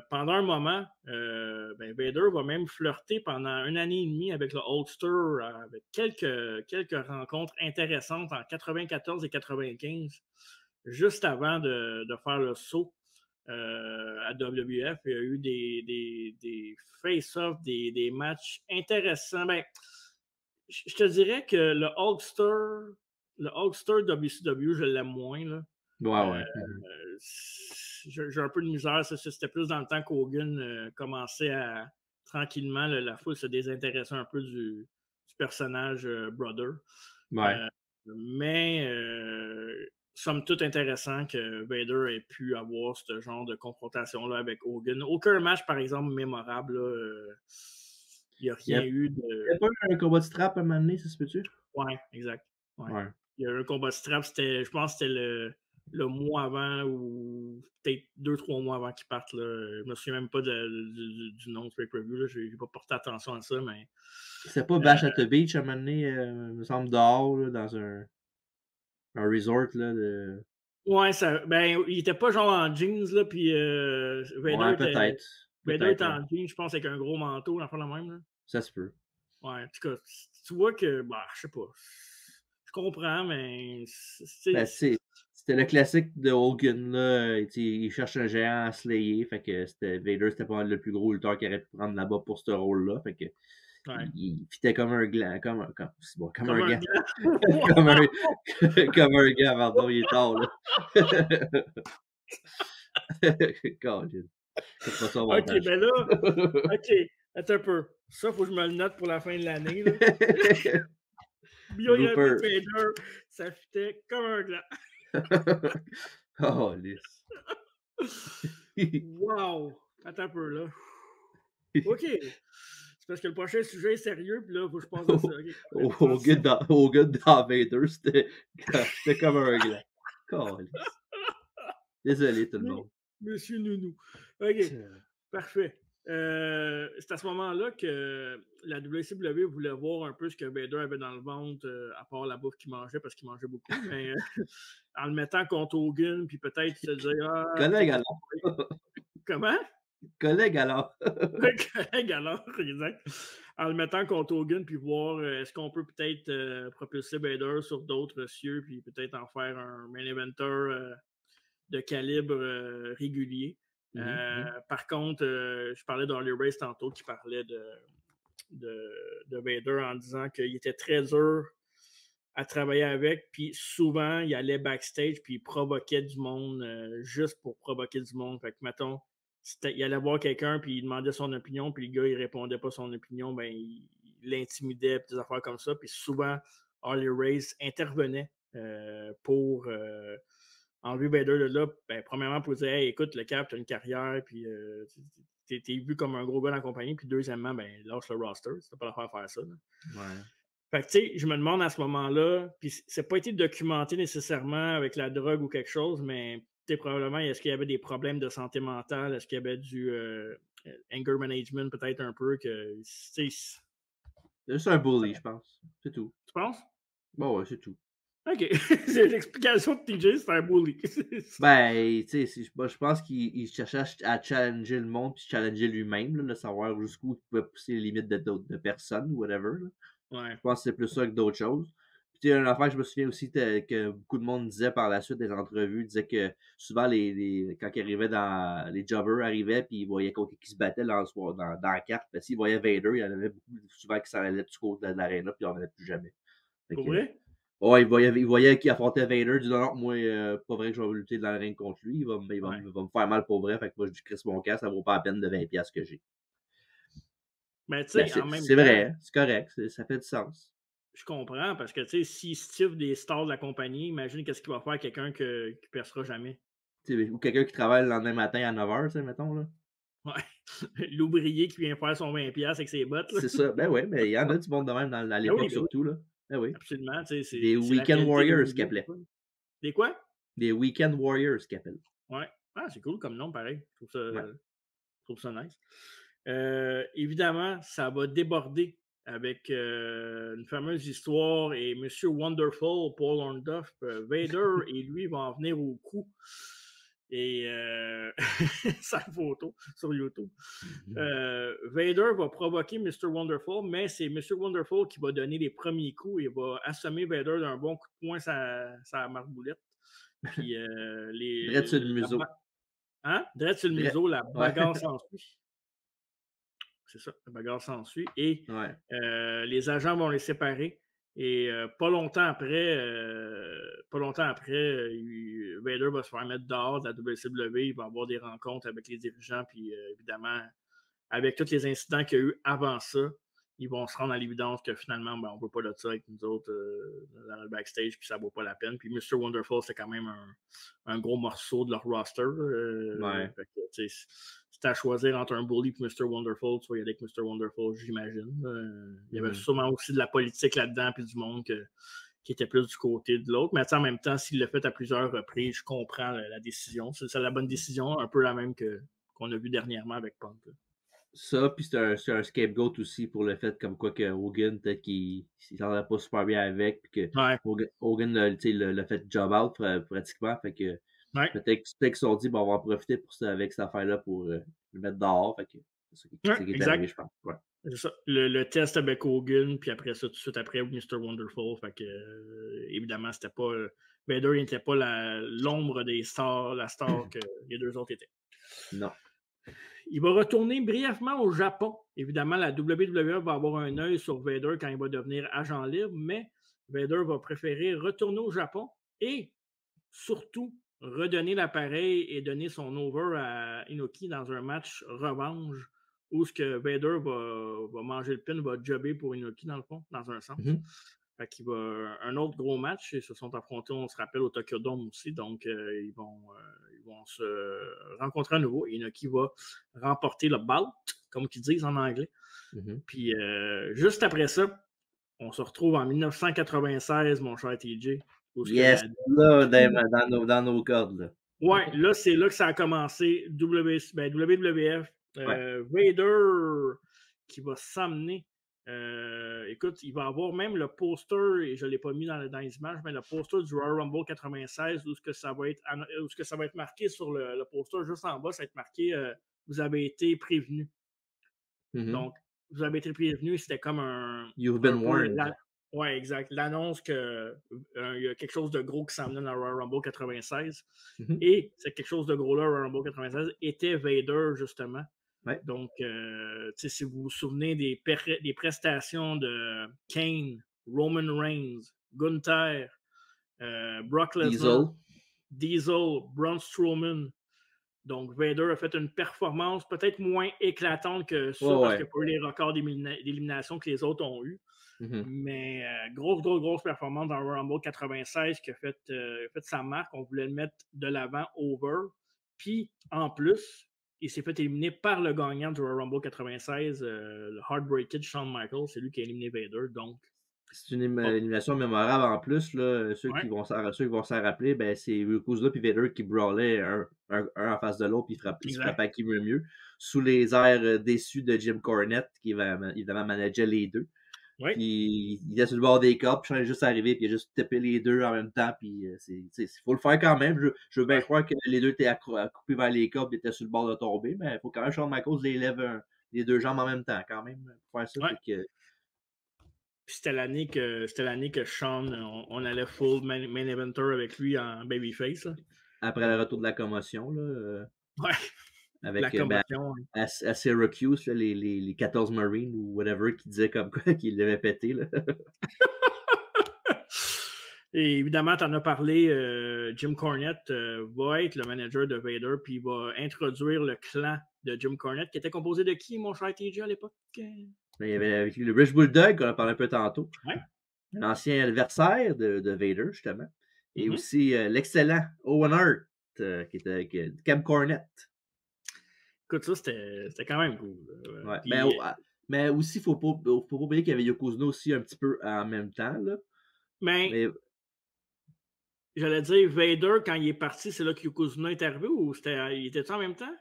pendant un moment, Vader va même flirter pendant 1 année et demie avec le Ulster, avec quelques rencontres intéressantes en 94 et 95, juste avant de faire le saut à WWF. Il y a eu des face-offs, des matchs intéressants. Ben, je te dirais que le Hulkster WCW, je l'aime moins. Là. Ouais. J'ai un peu de misère. C'était plus dans le temps qu'Hogan commençait à tranquillement, la foule se désintéressait un peu du personnage Brother. Ouais. Mais somme toute intéressant que Vader ait pu avoir ce genre de confrontation-là avec Hogan. Aucun match, par exemple, mémorable. Il n'y a rien eu de. Il n'y a pas eu un combat de strap à un moment donné, ça se peut-tu? Ouais, exact. Ouais. Ouais. Il y a eu un combat de strap, je pense que c'était le mois avant ou peut-être 2-3 mois avant qu'ils partent. Là. Je me souviens même pas du nom de ce pay-per-view. Je n'ai pas porté attention à ça, mais. C'est pas Bash at the Beach à un moment donné, il me semble dehors, là, dans un resort. Là, de... Ouais, il était pas genre en jeans, là, puis Ouais, peut-être. Vader était en jeans, je pense, avec un gros manteau, l'enfant la même. Là. Ça se peut. Ouais, en tout cas, tu vois que, je sais pas. Je comprends, mais. C'était le classique de Hogan, là. Il cherche un géant à slayer. Fait que Vader, c'était pas le plus gros lutteur qu'il aurait pu prendre là-bas pour ce rôle-là. Fait que. Ouais. Il fitait comme un gland. Comme un gars. Comme un gars, pardon, il est tard, là. Ok, ben là. Ok, attends un peu. Ça, faut que je me le note pour la fin de l'année. Biographie de Vader, ça fitait comme un gland. Oh, lisse. Wow! Attends un peu, là. OK. C'est parce que le prochain sujet est sérieux, puis là, il faut que je pense à ça. Okay. Au gars dans Vader, c'était comme un gland. Oh, désolé, tout le monde. Monsieur Nounou. OK. Parfait. C'est à ce moment-là que la WCW voulait voir un peu ce que Vader avait dans le ventre, à part la bouffe qu'il mangeait, parce qu'il mangeait beaucoup, mais en le mettant contre Hogan, puis peut-être se dire... Collègue alors. Comment? Collègue alors. Collègue alors, exact. En le mettant contre Hogan, puis voir est-ce qu'on peut peut-être propulser Vader sur d'autres cieux, puis peut-être en faire un main eventer de calibre régulier. Par contre, je parlais d'Harley Race tantôt qui parlait de Vader en disant qu'il était très dur à travailler avec, puis souvent, il allait backstage, puis il provoquait du monde juste pour provoquer du monde. Fait que, mettons, il allait voir quelqu'un, puis il demandait son opinion, puis le gars, il répondait pas son opinion, ben il l'intimidait, puis des affaires comme ça. Puis souvent, Harley Race intervenait pour enlever Vader de là, ben, premièrement, pour dire hey, écoute, le Cap, tu as une carrière, puis t'es vu comme un gros gars dans la compagnie, puis deuxièmement, ben, lâche le roster, t'as pas l'affaire à faire ça. Là. Ouais. Fait que, tu sais, je me demande à ce moment-là, puis c'est pas été documenté nécessairement avec la drogue ou quelque chose, mais probablement, est-ce qu'il y avait des problèmes de santé mentale? Est-ce qu'il y avait du anger management, peut-être un peu? C'est juste un bully, je pense. C'est tout. Tu penses? Bon, ouais, c'est tout. OK. C'est l'explication de TJ, c'est un bully. Ben, tu sais, je pense qu'il cherchait à challenger le monde, puis challenger lui-même, de savoir jusqu'où il pouvait pousser les limites de personnes, ou whatever. Là. Ouais. Je pense que c'est plus ça que d'autres choses. Puis, tu sais, une affaire, je me souviens aussi que beaucoup de monde disait par la suite des entrevues, disait que souvent, quand ils arrivaient les jobbers arrivaient, puis ils voyaient quelqu'un qui se battait dans la carte, parce qu'ils voyaient Vader, il y en avait beaucoup souvent qui s'en allaient du côté de l'aréna, puis ils n'en venaient plus jamais. Pour vrai? Ouais, il voyait qu'il affrontait Vader, il dit non, moi, pas vrai que je vais lutter dans le ring contre lui, il va me faire mal pour vrai, fait que moi, je crisse mon cas, ça vaut pas la peine de 20$ que j'ai. Mais tu sais, en même temps. C'est vrai, c'est correct, ça fait du sens. Je comprends, parce que, tu sais, s'il stiffe des stars de la compagnie, imagine qu'est-ce qu'il va faire quelqu'un qui ne percera jamais. Ou quelqu'un qui travaille le lendemain matin à 9h, mettons, là. Ouais. L'ouvrier qui vient faire son 20$ avec ses bottes. C'est ça. Ben oui, mais il y en a du monde de même à l'époque, surtout, là. Ben oui. Absolument. Des Weekend Warriors qu'ils appelaient. Des quoi? Des Weekend Warriors qu'ils appellent. Ouais. Ah, c'est cool comme nom, pareil. Je trouve ça nice. Évidemment, ça va déborder avec une fameuse histoire et M. Wonderful, Paul Orndorff, Vader et lui vont en venir au coup. Et sa photo sur YouTube. Vader va provoquer Mr. Wonderful, mais c'est Mr. Wonderful qui va donner les premiers coups et va assommer Vader d'un bon coup de poing sa marboulette. Puis le museau. Hein? Direct sur le Direct. museau, la Ouais. bagarre s'ensuit. C'est ça, la bagarre s'ensuit. Et Ouais. les agents vont les séparer. Et pas longtemps après, Vader va se faire mettre dehors de la WCW. Il va avoir des rencontres avec les dirigeants. Puis évidemment, avec tous les incidents qu'il y a eu avant ça, ils vont se rendre à l'évidence que finalement, on ne veut pas de ça avec nous autres dans le backstage, puis ça ne vaut pas la peine. Puis Mr. Wonderful, c'est quand même un gros morceau de leur roster. Ouais. Fait que, si tu as à choisir entre un bully et Mr. Wonderful, tu vas y aller avec Mr. Wonderful, j'imagine. Il y avait sûrement aussi de la politique là-dedans, puis du monde qui était plus du côté de l'autre. Mais en même temps, s'il l'a fait à plusieurs reprises, je comprends la décision. C'est la bonne décision, un peu la même qu'on a vu dernièrement avec Punk. Ça, puis c'est un scapegoat aussi pour le fait comme quoi que Hogan, peut-être qu'il s'entendait pas super bien avec, puis que Ouais. Hogan l'a fait job out pratiquement, fait que Ouais. peut-être qu'ils se sont dit, bon, on va en profiter pour ça, avec cette affaire-là pour le mettre dehors, fait que c'est ça qui est exact. arrivé, je pense. Ouais. C'est ça. Le test avec Hogan, puis après ça, tout de suite après, Mr. Wonderful. Fait que, évidemment, c'était pas. Vader n'était pas l'ombre des stars, la star que les deux autres étaient. Non. Il va retourner brièvement au Japon. Évidemment, la WWE va avoir un œil sur Vader quand il va devenir agent libre, mais Vader va préférer retourner au Japon et surtout redonner l'appareil et donner son over à Inoki dans un match revanche où ce que Vader va manger le pin, va jobber pour Inoki dans le fond, dans un sens. Fait qu'il va un autre gros match. Ils se sont affrontés, on se rappelle, au Tokyo Dome aussi. Donc, ils vont se rencontrer à nouveau. Et Inoki va remporter le bout, comme ils disent en anglais. Puis, juste après ça, on se retrouve en 1996, mon cher TJ. Yes, là, dans nos cordes. Là. Ouais, là, c'est là que ça a commencé. WWF. Vader qui va s'amener. Écoute, il va avoir même le poster, et je ne l'ai pas mis dans les images, mais le poster du Royal Rumble 96, où ce que ça va être marqué sur le poster, juste en bas, ça va être marqué vous avez été prévenu. Donc, vous avez été prévenu, c'était comme un. You've been warned. Oui, exact. L'annonce qu'il y a quelque chose de gros qui s'en venait dans le Royal Rumble 96. Et c'est quelque chose de gros là, le Royal Rumble 96, était Vader, justement. Ouais. Donc, si vous vous souvenez des prestations de Kane, Roman Reigns, Gunther, Brock Lesnar, Diesel, Braun Strowman. Donc, Vader a fait une performance peut-être moins éclatante que ça, parce qu'il n'y a pas eu les records d'élimination que les autres ont eu. Mais grosse performance dans le Rumble 96 qui a fait sa marque. On voulait le mettre de l'avant over. Puis, en plus, il s'est fait éliminer par le gagnant du Rumble 96, le Heartbreak Kid, Shawn Michaels. C'est lui qui a éliminé Vader. Donc, c'est une élimination mémorable en plus. Là, ceux qui vont s'en rappeler, ben, c'est Yokozuna et Vader qui brawlaient un en face de l'autre, puis ils se frappaient à qui veut mieux. Sous les airs déçus de Jim Cornette, qui évidemment manageait les deux. Oui. Puis il était sur le bord des corps, puis je suis juste arrivé, puis il a juste tapé les deux en même temps. Puis il faut le faire quand même. Je veux bien croire que les deux étaient accroupés vers les corps, puis étaient sur le bord de tomber, mais il faut quand même que Shawn Michaels les lève les deux jambes en même temps, quand même, pour faire ça. Ouais. Puis c'était l'année que Shawn, on allait full main eventer avec lui en babyface. Là. Après le retour de la commotion. Là, ouais. Avec la commotion. à Syracuse, là, les 14 Marines ou whatever qui disaient comme quoi qu'ils l'avaient pété. Là. Et évidemment, tu en as parlé, Jim Cornette va être le manager de Vader, puis il va introduire le clan de Jim Cornette, qui était composé de qui, mon cher TJ, à l'époque? Il y avait avec lui le British Bulldog, qu'on a parlé un peu tantôt. Ouais. Un ancien adversaire de Vader, justement. Et aussi l'excellent Owen Hart, qui était Cam Cornette. Écoute, ça, c'était quand même cool. Ouais. Puis, mais aussi, il ne faut pas oublier qu'il y avait Yokozuna aussi un petit peu en même temps. Là. Mais j'allais dire, Vader, quand il est parti, c'est là que Yokozuna est arrivé ou il était en même temps?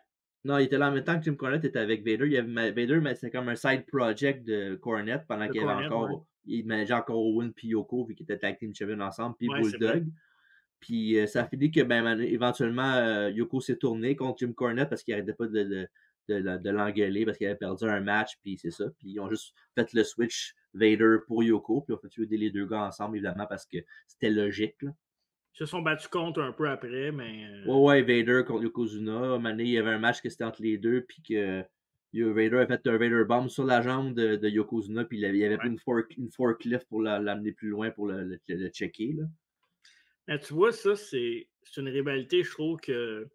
Non, il était là en même temps que Jim Cornette était avec Vader. Vader, mais c'était comme un side project de Cornette pendant qu'il y avait encore. Il manageait encore Owen et Yoko, vu qu'ils étaient tag team champion ensemble, puis Bulldog. Puis ça a fini que éventuellement Yoko s'est tourné contre Jim Cornette parce qu'il n'arrêtait pas de l'engueuler parce qu'il avait perdu un match, puis c'est ça. Puis ils ont juste fait le switch Vader pour Yoko, puis ils ont fait aider les deux gars ensemble, évidemment, parce que c'était logique. Là. se sont battus contre un peu après, mais. Ouais, Vader contre Yokozuna. Mané, il y avait un match qui c'était entre les deux, puis que Vader a fait un Vader Bomb sur la jambe de Yokozuna, puis il avait pris une forklift pour l'amener plus loin pour le checker. Là. Mais tu vois, ça, c'est une rivalité, je trouve que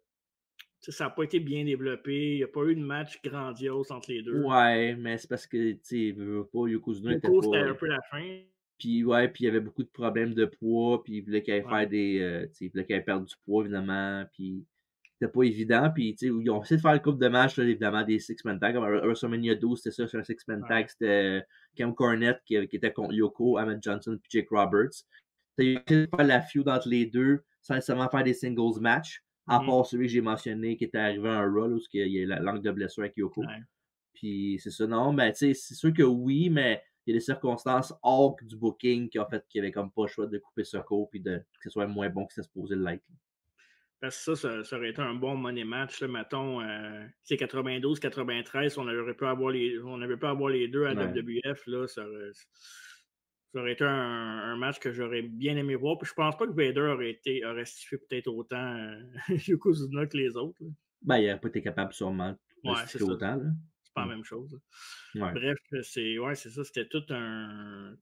ça n'a pas été bien développé. Il n'y a pas eu de match grandiose entre les deux. Ouais, mais c'est parce que, tu sais, Yokozuna était Yoko, c'était pas. un peu la fin. Puis, puis il y avait beaucoup de problèmes de poids, puis il voulait qu'elle faire des. Il voulait qu'elle perde du poids, évidemment, puis c'était pas évident. Puis, tu sais, ils ont essayé de faire le couple de matchs, là, évidemment, des Six-Man Tag. Comme à WrestleMania 12, c'était ça, sur un Six-Man Tag. C'était Cam Cornette qui était contre Yoko, Ahmed Johnson, puis Jake Roberts. Ils ont essayé de faire la feud entre les deux, sans nécessairement faire des singles matchs, à part celui que j'ai mentionné, qui était arrivé à un Raw, où il y a la langue de blessure avec Yoko. Ouais. Puis, c'est ça, non, mais tu sais, c'est sûr que oui, mais il y a des circonstances hors du booking qui ont fait qu'il n'y avait comme pas le choix de couper ce cours puis que ce soit moins bon que c'était supposé l'être. Parce que ça aurait été un bon money match, là, mettons, c'est 92-93, on avait pu avoir les deux à WWF, là, ça aurait été un match que j'aurais bien aimé voir. Puis je pense pas que Vader aurait stiffé peut-être autant Yokozuna que les autres. Là. Ben, il n'aurait pas été capable sûrement de stiffer autant. Là. C'est pas la même chose. Ouais. Bref, c'est ça. C'était toute une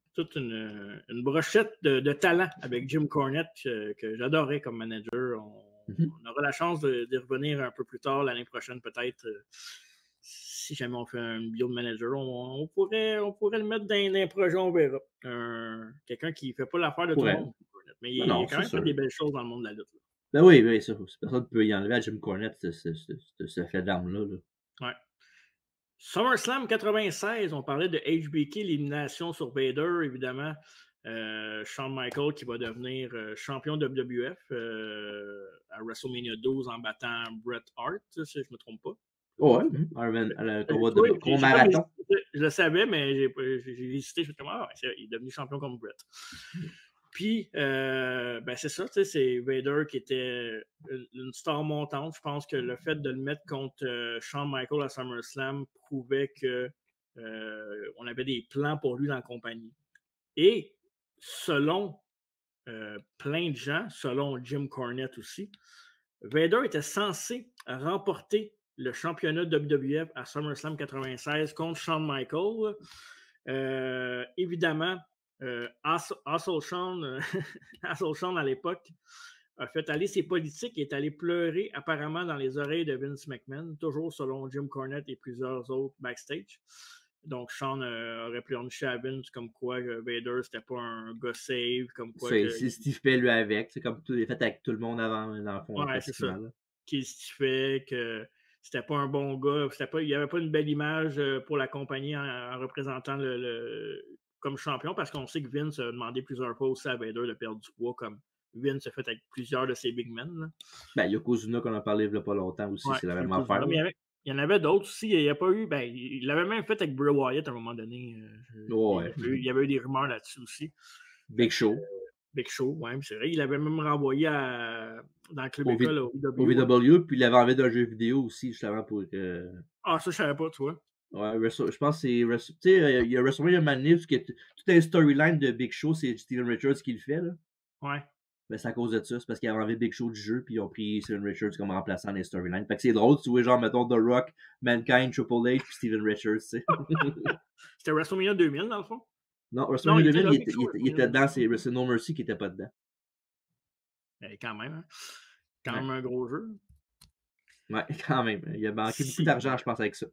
brochette de talent avec Jim Cornette que j'adorais comme manager. On aura la chance d'y revenir un peu plus tard l'année prochaine, peut-être. Si jamais on fait un bio de manager, on pourrait le mettre dans un projet, on verra. Quelqu'un qui ne fait pas l'affaire de tout le monde. Mais il a quand même fait des belles choses dans le monde de la lutte. Là. Ben oui, ça. Personne ne peut y enlever à Jim Cornette ce fait d'arme-là. Là. Ouais. SummerSlam 96, on parlait de HBK, l'élimination sur Vader, évidemment. Shawn Michaels qui va devenir champion de WWF à WrestleMania 12 en battant Bret Hart, si je ne me trompe pas. Ouais, le combat de marathon. Je le savais, mais j'ai hésité. Je me suis dit, il est devenu champion comme Bret. Puis, c'est ça, c'est Vader qui était une star montante. Je pense que le fait de le mettre contre Shawn Michaels à SummerSlam prouvait qu'on avait des plans pour lui dans la compagnie. Et selon plein de gens, selon Jim Cornette aussi, Vader était censé remporter le championnat WWF à SummerSlam 96 contre Shawn Michaels. Évidemment, Hustle Sean à l'époque a fait aller ses politiques et est allé pleurer apparemment dans les oreilles de Vince McMahon, toujours selon Jim Cornette et plusieurs autres backstage. Donc, Sean aurait pleurniché à Vince comme quoi Vader, c'était pas un gars save, comme quoi... C'est Steve Pay lui avec, c'est comme tout est fait avec tout le monde avant, dans le fond. Ouais, c'est ça. Qu'il stiffait, que c'était pas un bon gars, il n'y avait pas une belle image pour la compagnie en représentant comme champion, parce qu'on sait que Vince a demandé plusieurs fois aussi à Vader de perdre du poids, comme Vince a fait avec plusieurs de ses big men. Là. Ben, Yokozuna, qu'on a parlé il n'y a pas longtemps aussi, c'est la même affaire. Il y en avait d'autres aussi. Il n'y a pas eu. Il l'avait même fait avec Bray Wyatt à un moment donné. Il y avait eu des rumeurs là-dessus aussi. Big Show. Big Show, oui, c'est vrai. Il l'avait même renvoyé dans le club école au VW, puis il l'avait enlevé d'un jeu vidéo aussi, justement, pour que. Ah, ça, je savais pas, tu vois. Ouais, je pense que c'est. Tu sais, il y a WrestleMania Manif, tout un storyline de Big Show, c'est Steven Richards qui le fait, là. Ouais. Ben, c'est à cause de ça. C'est parce qu'ils avaient enlevé Big Show du jeu, puis ils ont pris Steven Richards comme remplaçant des storylines. Fait que c'est drôle, tu vois, genre, mettons, The Rock, Mankind, Triple H, puis Steven Richards, tu sais. C'était WrestleMania 2000, dans le fond? Non, WrestleMania 2000, il était dedans, c'est No Mercy qui était pas dedans. Mais quand même, hein. Quand même un gros jeu. Ouais, quand même. Il a manqué beaucoup d'argent, je pense, avec ça.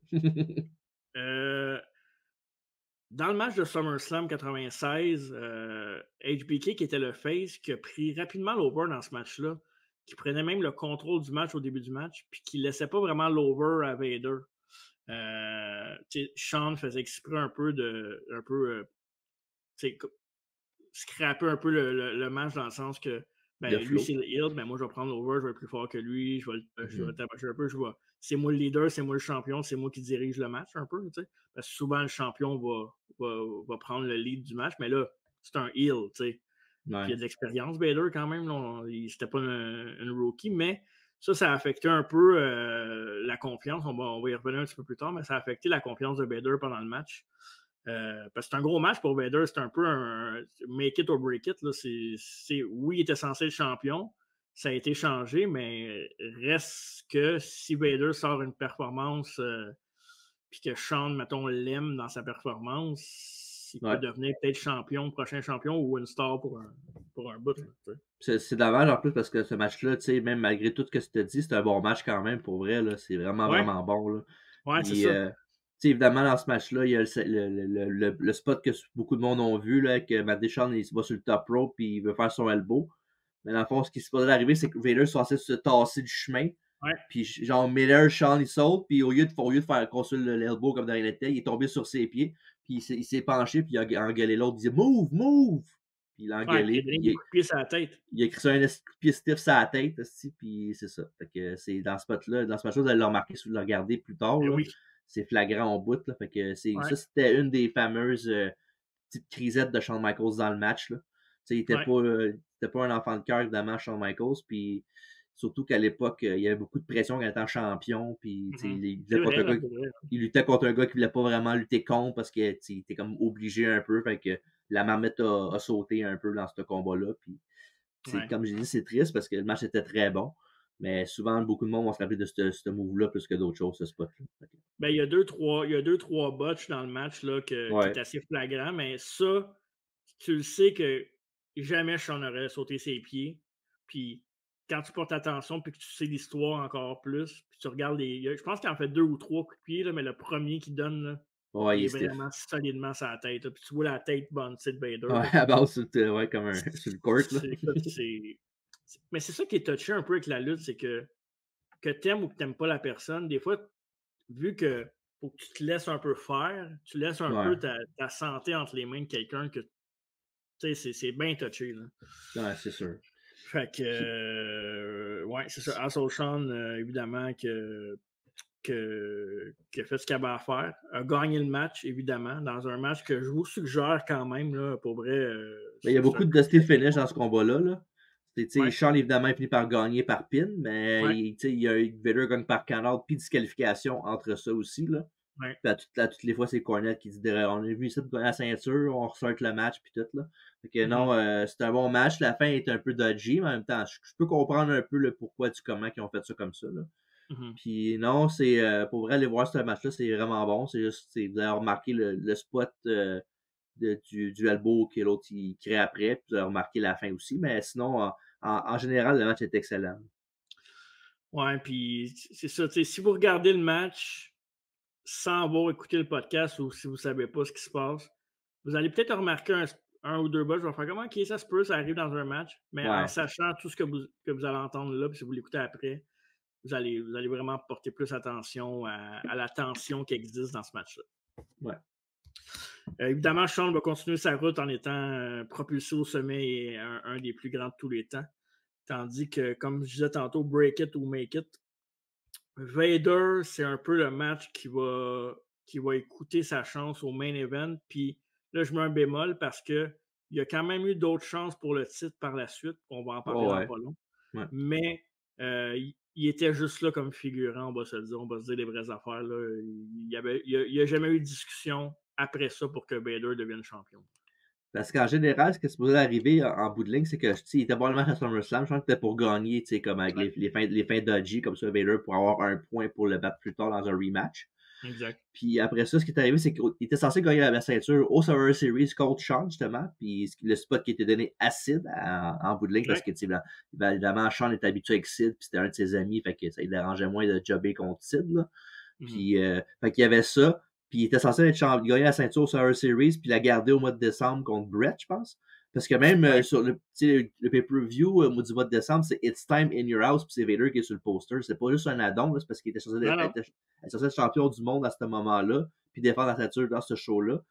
Dans le match de SummerSlam 96, HBK, qui était le face, qui a pris rapidement l'over dans ce match-là, qui prenait même le contrôle du match au début du match, puis qui ne laissait pas vraiment l'over à Vader. Sean faisait exprès un peu scraper un peu le match dans le sens que lui, c'est le heel, mais moi, je vais prendre l'over, je vais être plus fort que lui, je vais le taper un peu, c'est moi le leader, c'est moi le champion, c'est moi qui dirige le match un peu, tu sais. Parce que souvent, le champion va prendre le lead du match, mais là, c'est un heel, tu sais. Ouais. Il y a de l'expérience, Vader, quand même, c'était pas une rookie, mais ça a affecté un peu la confiance. On va y revenir un petit peu plus tard, mais ça a affecté la confiance de Vader pendant le match. Parce que c'est un gros match pour Vader. C'est un peu un make it or break it. Là. Oui, il était censé être champion. Ça a été changé, mais reste que si Vader sort une performance puis que Shawn, mettons, l'aime dans sa performance, il peut devenir peut-être champion, prochain champion ou une star pour un bout. Là, c'est dommage en plus parce que ce match-là, même malgré tout ce que tu te dis, c'est un bon match quand même pour vrai. Là. C'est vraiment, vraiment bon. Là. Ouais, c'est ça. Évidemment, dans ce match-là, il y a le spot que beaucoup de monde ont vu, là, que Matt Deschamps, il se bat sur le top rope puis il veut faire son elbow. Mais dans le fond, ce qui se passe d'arriver, c'est que Vader est censé se tasser du chemin. Ouais. Puis genre Miller, Shawn, il saute, puis au lieu de faire construire l'elbow comme dans il était, il est tombé sur ses pieds, puis il s'est penché, puis il a engueulé l'autre, il dit « Move, move! » Puis il a engueulé. Puis il a coupé sa tête. Il a écrit ça un coup de pied stiff sur la tête, puis c'est ça. Fait que c'est dans ce match-là, vous allez le remarquer si vous le regardez plus tard. Là. Oui. C'est flagrant au bout. Là. Fait que ça, c'était une des fameuses petites crisettes de Shawn Michaels dans le match. Là. Il n'était pas un enfant de cœur, évidemment, Shawn Michaels. Puis surtout qu'à l'époque, il y avait beaucoup de pression quand il était champion. Puis il luttait contre un gars qui ne voulait pas vraiment lutter contre parce qu'il était comme obligé un peu. Fait que la marmite a sauté un peu dans ce combat-là. Puis comme j'ai dit, c'est triste parce que le match était très bon. Mais souvent, beaucoup de monde vont se rappeler de ce move-là plus que d'autres choses, ce spot-là. Okay. Ben, il y a deux, trois botches dans le match là, qui est assez flagrant, mais ça, tu le sais que jamais Shawn aurait sauté ses pieds. Puis quand tu portes attention puis que tu sais l'histoire encore plus, puis tu regardes je pense qu'il en fait 2 ou 3 coups de pied, là, mais le premier qui donne, là, il est vraiment solidement sur la tête. Là, puis tu vois la tête bouncée de Vader. Ouais, à base, comme sur le court. Mais c'est ça qui est touché un peu avec la lutte, c'est que t'aimes ou que t'aimes pas la personne, des fois, vu que faut que tu te laisses un peu faire, tu laisses un peu ta santé entre les mains de quelqu'un que c'est bien touché. Là. Ouais, c'est sûr. Fait que c'est ça. Asshole Shawn, évidemment, qui a fait ce qu'il avait à faire. A gagné le match, évidemment, dans un match que je vous suggère quand même, là, pour vrai. Il y a beaucoup de dusty finish dans ce combat-là. Là. Shawn, évidemment, finit par gagner par pin, mais il y a eu Vader gagne par count-out puis disqualification entre ça aussi. Là. Ouais. Puis à toutes les fois, c'est Cornette qui dit on a vu ça de gagner la ceinture, on ressort le match, puis tout. Là. Fait que non, c'est un bon match. La fin est un peu dodgy, mais en même temps, je peux comprendre un peu le pourquoi du comment ils ont fait ça comme ça. Là. Puis non, c'est pour vrai, aller voir ce match-là, c'est vraiment bon. C'est juste, vous avez remarqué le spot du elbow que l'autre il crée après, puis vous avez remarqué la fin aussi. Mais sinon, en général, le match est excellent. Ouais, puis c'est ça. Si vous regardez le match sans avoir écouté le podcast ou si vous ne savez pas ce qui se passe, vous allez peut-être remarquer un ou deux buts. Je vais faire comment ça se peut, ça arrive dans un match, mais en sachant tout ce que vous allez entendre là, puis si vous l'écoutez après, vous allez vraiment porter plus attention à la tension qui existe dans ce match-là. Ouais. Évidemment, Shawn va continuer sa route en étant propulsé au sommet et un des plus grands de tous les temps. Tandis que, comme je disais tantôt, break it ou make it, Vader, c'est un peu le match qui va écouter sa chance au main event. Puis là, je mets un bémol parce qu'il y a quand même eu d'autres chances pour le titre par la suite. On va en parler dans pas long. Ouais. Mais il était juste là comme figurant, on va se dire les vraies affaires. Là. Il n'y a jamais eu de discussion après ça pour que Vader devienne champion. Parce qu'en général, ce qui est supposé arriver en bout de ligne, c'est que il était bon le match à SummerSlam. Je pense que c'était pour gagner, comme avec les fins dodgy, comme ça, Vader, pour avoir un point pour le battre plus tard dans un rematch. Exact. Puis après ça, ce qui est arrivé, c'est qu'il était censé gagner la ceinture au Survivor Series contre Shawn, justement. Puis le spot qui était donné à Sid en bout de ligne, parce que évidemment, Shawn était habitué avec Sid, puis c'était un de ses amis, fait que ça lui dérangeait moins de jobber contre Sid. Là. Puis fait qu'il y avait ça. Puis il était censé gagner la ceinture au Survivor Series, puis la garder au mois de décembre contre Brett, je pense. Parce que même sur le pay-per-view du mois de décembre, c'est It's Time in Your House, puis c'est Vader qui est sur le poster. C'est pas juste un add-on, c'est parce qu'il était censé être champion du monde à ce moment-là, puis défendre la ceinture dans ce show-là.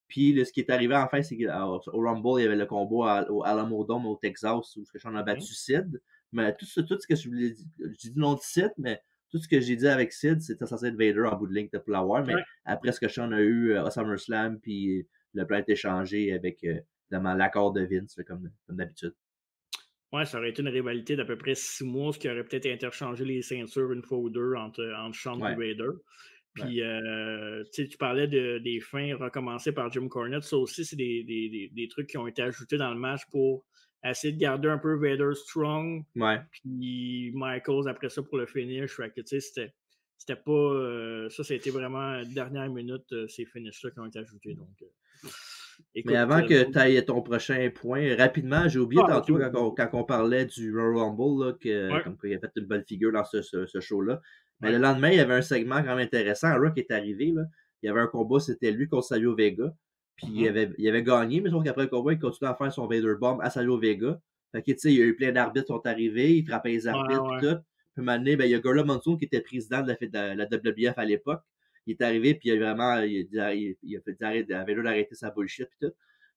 Puis là, ce qui est arrivé en fait, c'est qu'au Rumble, il y avait le combat au Alamo Dome au Texas, où Shawn a battu Sid. Mais tout ce que je voulais dire, je dis non de Sid, mais tout ce que j'ai dit avec Sid, c'était censé être Vader en bout de ligne pour l'avoir. Mais après ce que Shawn a eu à SummerSlam, puis le plan a été changé avec l'accord de Vince, comme d'habitude. Ouais, ça aurait été une rivalité d'à peu près 6 mois, ce qui aurait peut-être interchangé les ceintures une fois ou deux entre Shawn et Vader. Puis, tu parlais des fins recommencées par Jim Cornette. Ça aussi, c'est des trucs qui ont été ajoutés dans le match pour essayer de garder un peu Vader strong. Ouais. Puis Michaels, après ça, pour le finish. Fait que, c'était pas... ça a été vraiment dernière minute, ces finishes-là qui ont été ajoutés. Donc, mais avant que tu ailles ton prochain point, rapidement, j'ai oublié tantôt quand on parlait du Royal Rumble, là, comme il a fait une bonne figure dans ce show-là. Mais le lendemain, il y avait un segment quand même intéressant. Rock est arrivé. Là. Il y avait un combat, c'était lui contre Savio Vega. Puis il avait gagné, mais sauf qu'après le combat, il continuait à faire son Vader Bomb à Savio Vega. Fait que, tu sais, il y a eu plein d'arbitres qui sont arrivés, ils frappaient les arbitres et tout. Puis maintenant, il y a Gorilla Monsoon qui était président de la WWF à l'époque. Il est arrivé, puis il a fait à Vader d'arrêter sa bullshit et tout.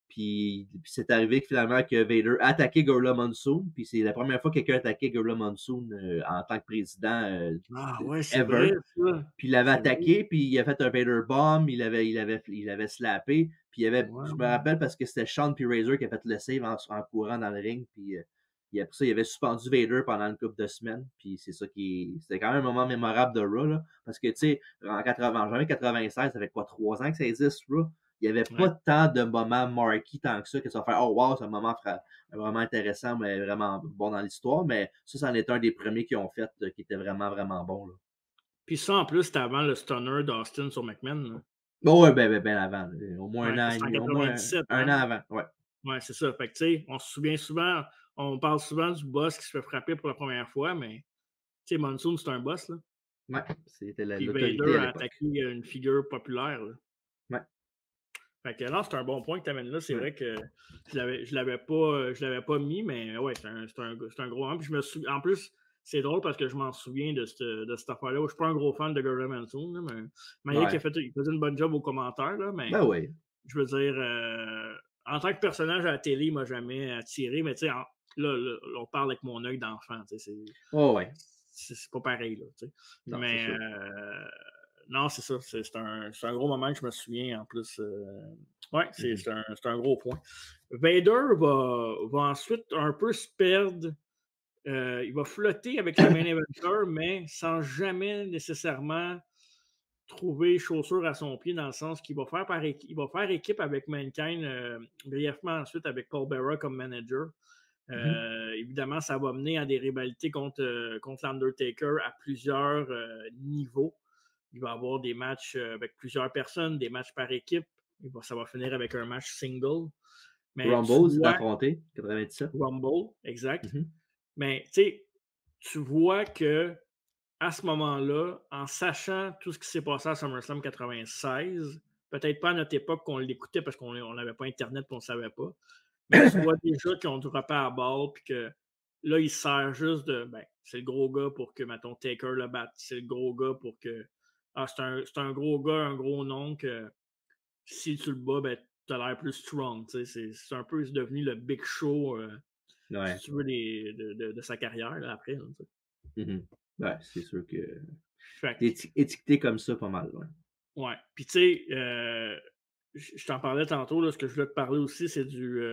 Puis c'est arrivé que finalement que Vader a attaqué Gorilla Monsoon, puis c'est la première fois que quelqu'un a attaqué Gorilla Monsoon en tant que président c'est ever. vrai, ça. Puis il l'avait attaqué, puis il a fait un Vader Bomb, il avait slappé, puis je me rappelle parce que c'était Sean P. Razor qui a fait le save en courant dans le ring, puis après ça, il avait suspendu Vader pendant une couple de semaines, puis c'est ça c'était quand même un moment mémorable de Raw, là, parce que tu sais, en janvier 96, ça fait quoi, 3 ans que ça existe, Raw? Il n'y avait pas tant de moments marqués tant que ça va faire « Oh wow, c'est un moment vraiment intéressant, mais vraiment bon dans l'histoire », mais ça en est un des premiers qu'ils ont fait qui était vraiment, vraiment bon. Là. Puis ça, en plus, c'était avant le stunner d'Austin sur McMahon. Oh, ouais, ben avant. Au moins un an et demi. Au moins un an avant, ouais. Ouais, c'est ça. Fait que, tu sais, on se souvient souvent, on parle souvent du boss qui se fait frapper pour la première fois, mais, tu sais, Monsoon, c'est un boss, là. Ouais, c'était Puis Vader a attaqué une figure populaire, là. Ouais. Fait que là, c'est un bon point que tu amènes là. C'est vrai que je l'avais pas mis, mais ouais, c'est un gros moment. Puis je me souviens, en plus, c'est drôle parce que je m'en souviens de cette affaire-là. Je suis pas un gros fan de Gorilla Monsoon, mais malgré qu'il faisait une bonne job aux commentaires, là, mais je veux dire, en tant que personnage à la télé, il m'a jamais attiré, mais tu sais, là, on parle avec mon œil d'enfant, tu sais, c'est pas pareil, là, tu sais. Mais non, c'est ça, c'est un gros moment que je me souviens, en plus. C'est un gros point. Vader va ensuite un peu se perdre. Il va flotter avec le main eventer, mais sans jamais nécessairement trouver chaussure à son pied, dans le sens qu'il va faire équipe avec Mankind brièvement ensuite avec Paul Bearer comme manager. Évidemment, ça va mener à des rivalités contre l'Undertaker à plusieurs niveaux. Il va y avoir des matchs avec plusieurs personnes, des matchs par équipe. Ça va finir avec un match single. Mais Rumble, c'est affronté, 97. Rumble, exact. Mais tu sais, tu vois que à ce moment-là, en sachant tout ce qui s'est passé à SummerSlam 96, peut-être pas à notre époque qu'on l'écoutait parce qu'on n'avait pas Internet et on ne savait pas, mais tu vois déjà qu'ils ont droppé à la balle puis que là, il sert juste de c'est le gros gars pour que, mettons, Taker le batte. C'est le gros gars pour que c'est un gros gars, un gros nom que si tu le bats, tu as l'air plus strong. C'est un peu devenu le big show, si tu veux, de sa carrière là, après. Là, ouais, c'est sûr que étiqueté comme ça, pas mal. Ouais. Puis tu sais, je t'en parlais tantôt, là, ce que je voulais te parler aussi, c'est du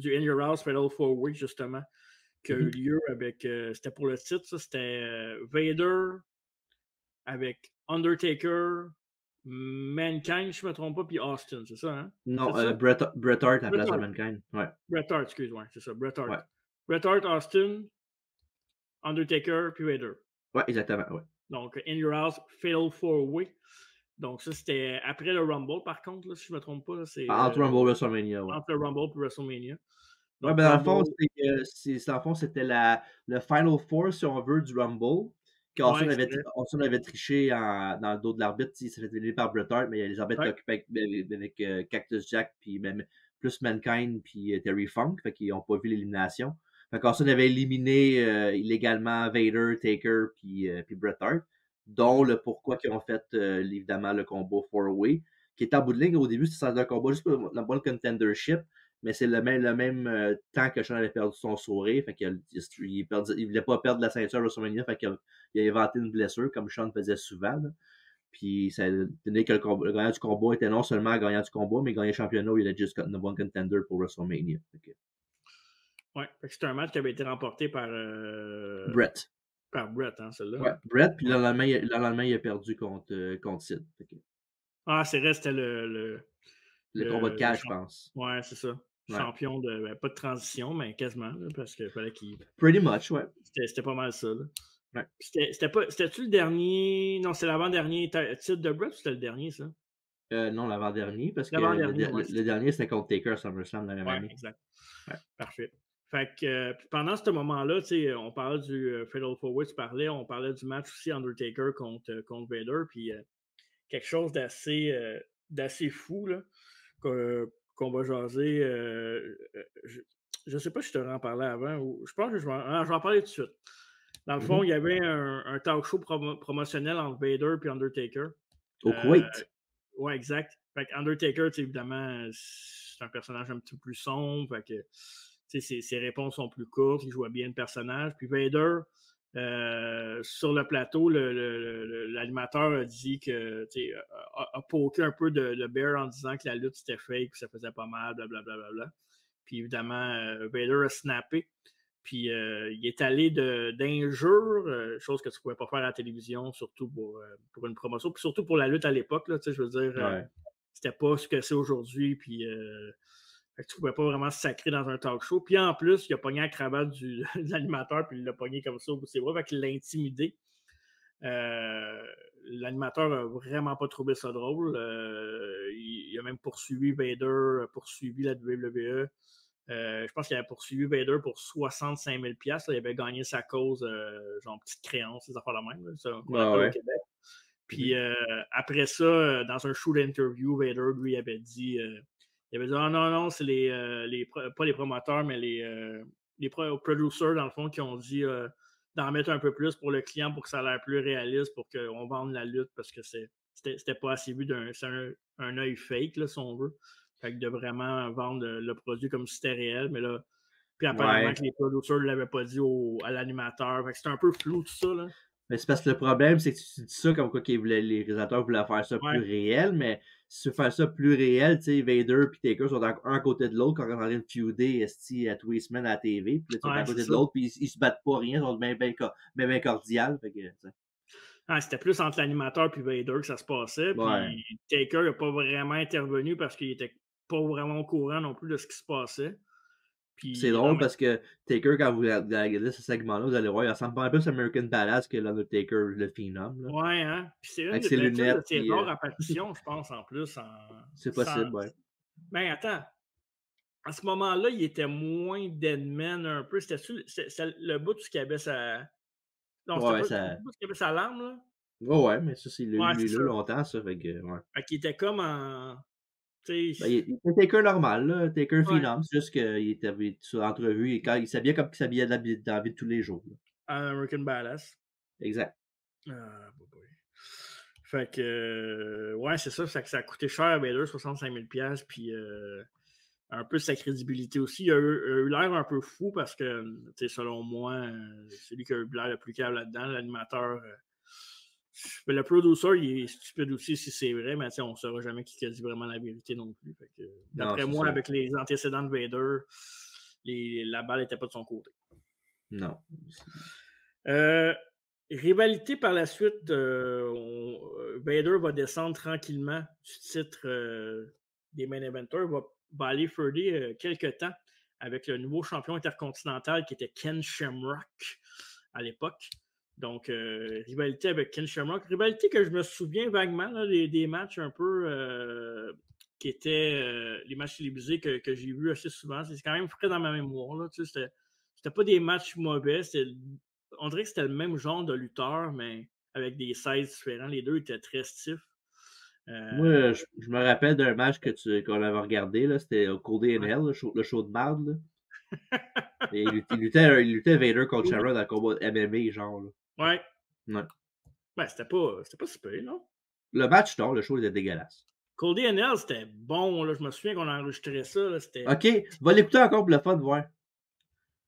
In Your House Fatal 4-Way, justement, qui a eu lieu avec, c'était pour le titre, ça, c'était Vader avec Undertaker, Mankind, si je ne me trompe pas, puis Austin, c'est ça, hein? Non, Bret Hart à la place de Mankind. Ouais. Bret Hart, excuse-moi, c'est ça, Bret Hart. Ouais. Bret Hart, Austin, Undertaker, puis Vader. Ouais, exactement, ouais. Donc, In Your House, Fatal 4-Way. Donc, ça, c'était après le Rumble, par contre, là, si je ne me trompe pas. C'est, entre Rumble et WrestleMania, ouais. Entre le Rumble et WrestleMania. Donc, dans le fond, c'était le Final Four, si on veut, du Rumble. Austin avait triché dans le dos de l'arbitre. Il s'est fait éliminer par Bret Hart, mais les arbitres étaient occupés avec Cactus Jack, puis même plus Mankind, puis Terry Funk. Fait qu'ils n'ont pas vu l'élimination. Fait qu'Austin avait éliminé illégalement Vader, Taker, puis Bret Hart, dont le pourquoi qu'ils ont fait évidemment le combo 4-Way, qui était en bout de ligne au début, c'était un combat juste pour la bonne contendership, mais c'est le même temps que Sean avait perdu son sourire, fait qu'il voulait pas perdre la ceinture à WrestleMania, fait qu'il a inventé une blessure, comme Sean faisait souvent. Là. Puis ça tenait que le gagnant du combat était non seulement le gagnant du combat, mais gagné le championnat, il a juste une bonne contender pour WrestleMania. Ouais, c'était un match qui avait été remporté par Bret. Par Brett, hein, celle-là. Ouais, Hein? Brett, puis Ouais. le lendemain, il a perdu contre Sid. Ah, c'est vrai, c'était Le combat de le cage, je pense. Ouais, c'est ça. Ouais. Champion de. Ben, pas de transition, mais quasiment, là, parce qu'il fallait qu'il. Pretty much, ouais. C'était pas mal ça. Là. Ouais. C'était-tu le dernier. Non, c'est l'avant-dernier titre de Brett ou c'était le dernier, ça? Non, l'avant-dernier, parce que L'avant-dernier, ouais. le dernier, c'était contre Taker à SummerSlam la même Ouais, année. exact. Ouais. Parfait. Fait que puis pendant ce moment-là, on parlait du Fatal 4-Way, on parlait du match aussi Undertaker contre Vader, puis quelque chose d'assez fou, là, qu'on va jaser. Je sais pas si je te en parlais avant, ou je pense que je vais en parler tout de suite. Dans le fond, il y avait un talk show promotionnel entre Vader et Undertaker. Au Kuwait. Ouais, exact. Fait que Undertaker, évidemment, c'est un personnage un petit peu plus sombre. Fait que ses réponses sont plus courtes, il jouait bien le personnage. Puis Vader, sur le plateau, l'animateur a dit que a poké un peu de Bear en disant que la lutte c'était fake, que ça faisait pas mal, blablabla. Puis évidemment, Vader a snappé. Puis il est allé d'injures, chose que tu ne pouvais pas faire à la télévision, surtout pour une promotion, puis surtout pour la lutte à l'époque. Je veux dire, c'était pas ce que c'est aujourd'hui. Puis tu ne pouvais pas vraiment se sacrer dans un talk show. Puis en plus, il a pogné la cravate de l'animateur, puis il l'a pogné comme ça au bout de ses bras, fait qu'il l'a intimidé. L'animateur n'a vraiment pas trouvé ça drôle. Il a même poursuivi Vader, poursuivi la WWE. Je pense qu'il avait poursuivi Vader pour 65 000 $. Il avait gagné sa cause, genre petite créance, ces affaires-là même. Qu'on appelle au Québec. Puis après ça, dans un show d'interview, Vader, lui, il avait dit oh, non, c'est pas les promoteurs, mais les producers, dans le fond, qui ont dit d'en mettre un peu plus pour le client pour que ça a l'air plus réaliste, pour qu'on vende la lutte, parce que c'était pas assez vu c'est un œil fake, là, si on veut. Fait que de vraiment vendre le produit comme si c'était réel, mais là, puis apparemment que les producers ne l'avaient pas dit à l'animateur. Fait que c'était un peu flou tout ça, là. Mais c'est parce que le problème, c'est que tu dis ça comme quoi les réalisateurs voulaient faire ça plus réel, mais si tu veux faire ça plus réel, tu sais, Vader et Taker sont un côté de l'autre quand on est en train de feuder à tous les semaines à la TV, puis là, ils sont à côté de l'autre, puis ils se battent pas rien, ils sont bien cordial. Fait que, c'était plus entre l'animateur et Vader que ça se passait, puis Taker n'a pas vraiment intervenu parce qu'il était pas vraiment au courant non plus de ce qui se passait. C'est drôle parce que Taker, quand vous regardez ce segment-là, vous allez voir, il ressemble pas plus à American Badass que l'Undertaker, le Phenom. Là. Ouais, hein? Puis c'est une de ses rares apparitions, je pense, en plus. C'est possible, ouais. Ben, attends. À ce moment-là, il était moins Deadman un peu. C'était le bout qui avait sa. Non, c'était pas le bout qui avait sa larme, là. Ouais, mais ça, c'est lui là longtemps, ça. Fait que, ouais. Fait qu'il était comme en. Ben, il était Taker normal, là. Taker Phenom. C'est juste qu'il était sur l'entrevue et quand il s'habillait comme il s'habillait dans la vie de tous les jours. American Badass. Exact. Fait que, ouais, c'est ça. Ça a coûté cher à Vader, 65 000 $. Puis un peu sa crédibilité aussi. Il a eu l'air un peu fou parce que, selon moi, c'est lui qui a eu l'air le plus câble là-dedans. L'animateur. Le producer, il est stupide aussi si c'est vrai, mais on ne saura jamais qui a dit vraiment la vérité non plus. D'après moi, avec les antécédents de Vader, la balle n'était pas de son côté. Non. Rivalité par la suite, Vader va descendre tranquillement du titre des main eventers, va aller feuder quelques temps avec le nouveau champion intercontinental qui était Ken Shamrock à l'époque. Donc, rivalité avec Ken Shamrock. Rivalité que je me souviens vaguement, là, des matchs un peu qui étaient les matchs télévisés que j'ai vus assez souvent. C'est quand même frais dans ma mémoire. Là, c'était pas des matchs mauvais. On dirait que c'était le même genre de lutteur, mais avec des sizes différents. Les deux étaient très stiffs. Moi, je me rappelle d'un match qu'on avait regardé. C'était au Cody and Hell, le show de marde. Et il luttait Vader contre Shamrock dans le combat MMA, genre. Là. Ouais. Ben, c'était pas super, non? Le match, non. Le show était dégueulasse. Cody and Hell, c'était bon. Là. Je me souviens qu'on a enregistré ça. Là. OK. Va l'écouter encore pour le fun de voir.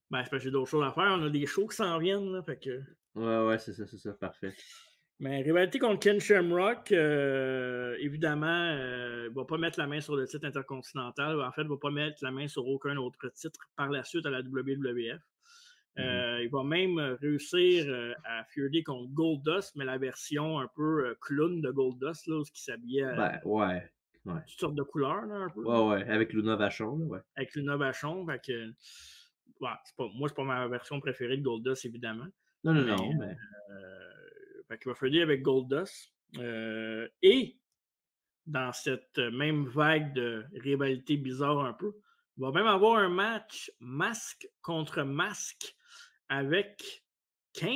Ben, c'est parce que j'ai d'autres choses à faire. On a des shows qui s'en viennent. Là, fait que... Ouais, c'est ça. Parfait. Mais rivalité contre Ken Shamrock, évidemment, ne va pas mettre la main sur le titre intercontinental. En fait, ne va pas mettre la main sur aucun autre titre par la suite à la WWF. Il va même réussir à feuder contre Goldust, mais la version un peu clown de Goldust, là, où il s'habillait Ben, ouais. toutes sortes de couleurs, là, un peu. Ouais, avec Luna Vachon, là, ouais. Avec Luna Vachon, fait que... moi, c'est pas ma version préférée de Goldust, évidemment. Non, mais... fait qu'il va feuder avec Goldust. Et dans cette même vague de rivalité bizarre un peu, il va même avoir un match masque contre masque avec Kane.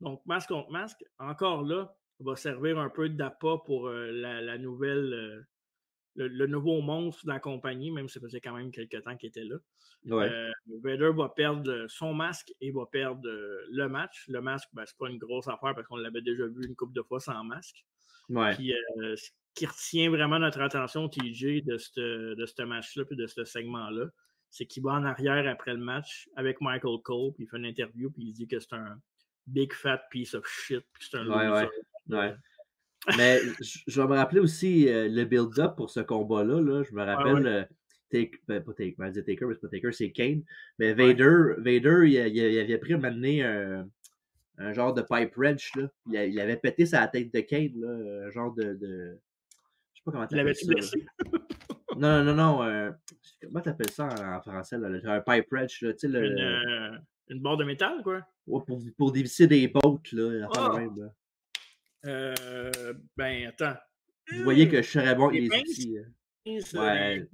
Donc, masque contre masque, encore là, va servir un peu d'appât pour la nouvelle, le nouveau monstre de la compagnie, même si ça faisait quand même quelques temps qu'il était là. Ouais. Vader va perdre son masque et va perdre le match. Le masque, ben, c'est pas une grosse affaire parce qu'on l'avait déjà vu une couple de fois sans masque. Ouais. Puis, ce qui retient vraiment notre attention, TJ, de ce match-là puis de ce segment-là, c'est qu'il va en arrière après le match avec Michael Cole, puis il fait une interview, puis il dit que c'est un big fat piece of shit, puis c'est un loser. Ouais. Mais je vais me rappeler aussi le build-up pour ce combat-là. Là. Je me rappelle pas Taker, mais c'est pas Taker, c'est Kane. Mais Vader, il avait pris un moment donné un genre de pipe wrench. Là. Il avait pété sa tête de Kane, là, un genre de. Je sais pas comment t'appelles ça. Blessé? Non. Comment t'appelles ça en français? Là, un pipe wrench. Là, une barre de métal, quoi? Ouais, pour dévisser des bottes. Là, même, là. Ben, attends. Vous voyez que je serais bon avec les outils. Ouais.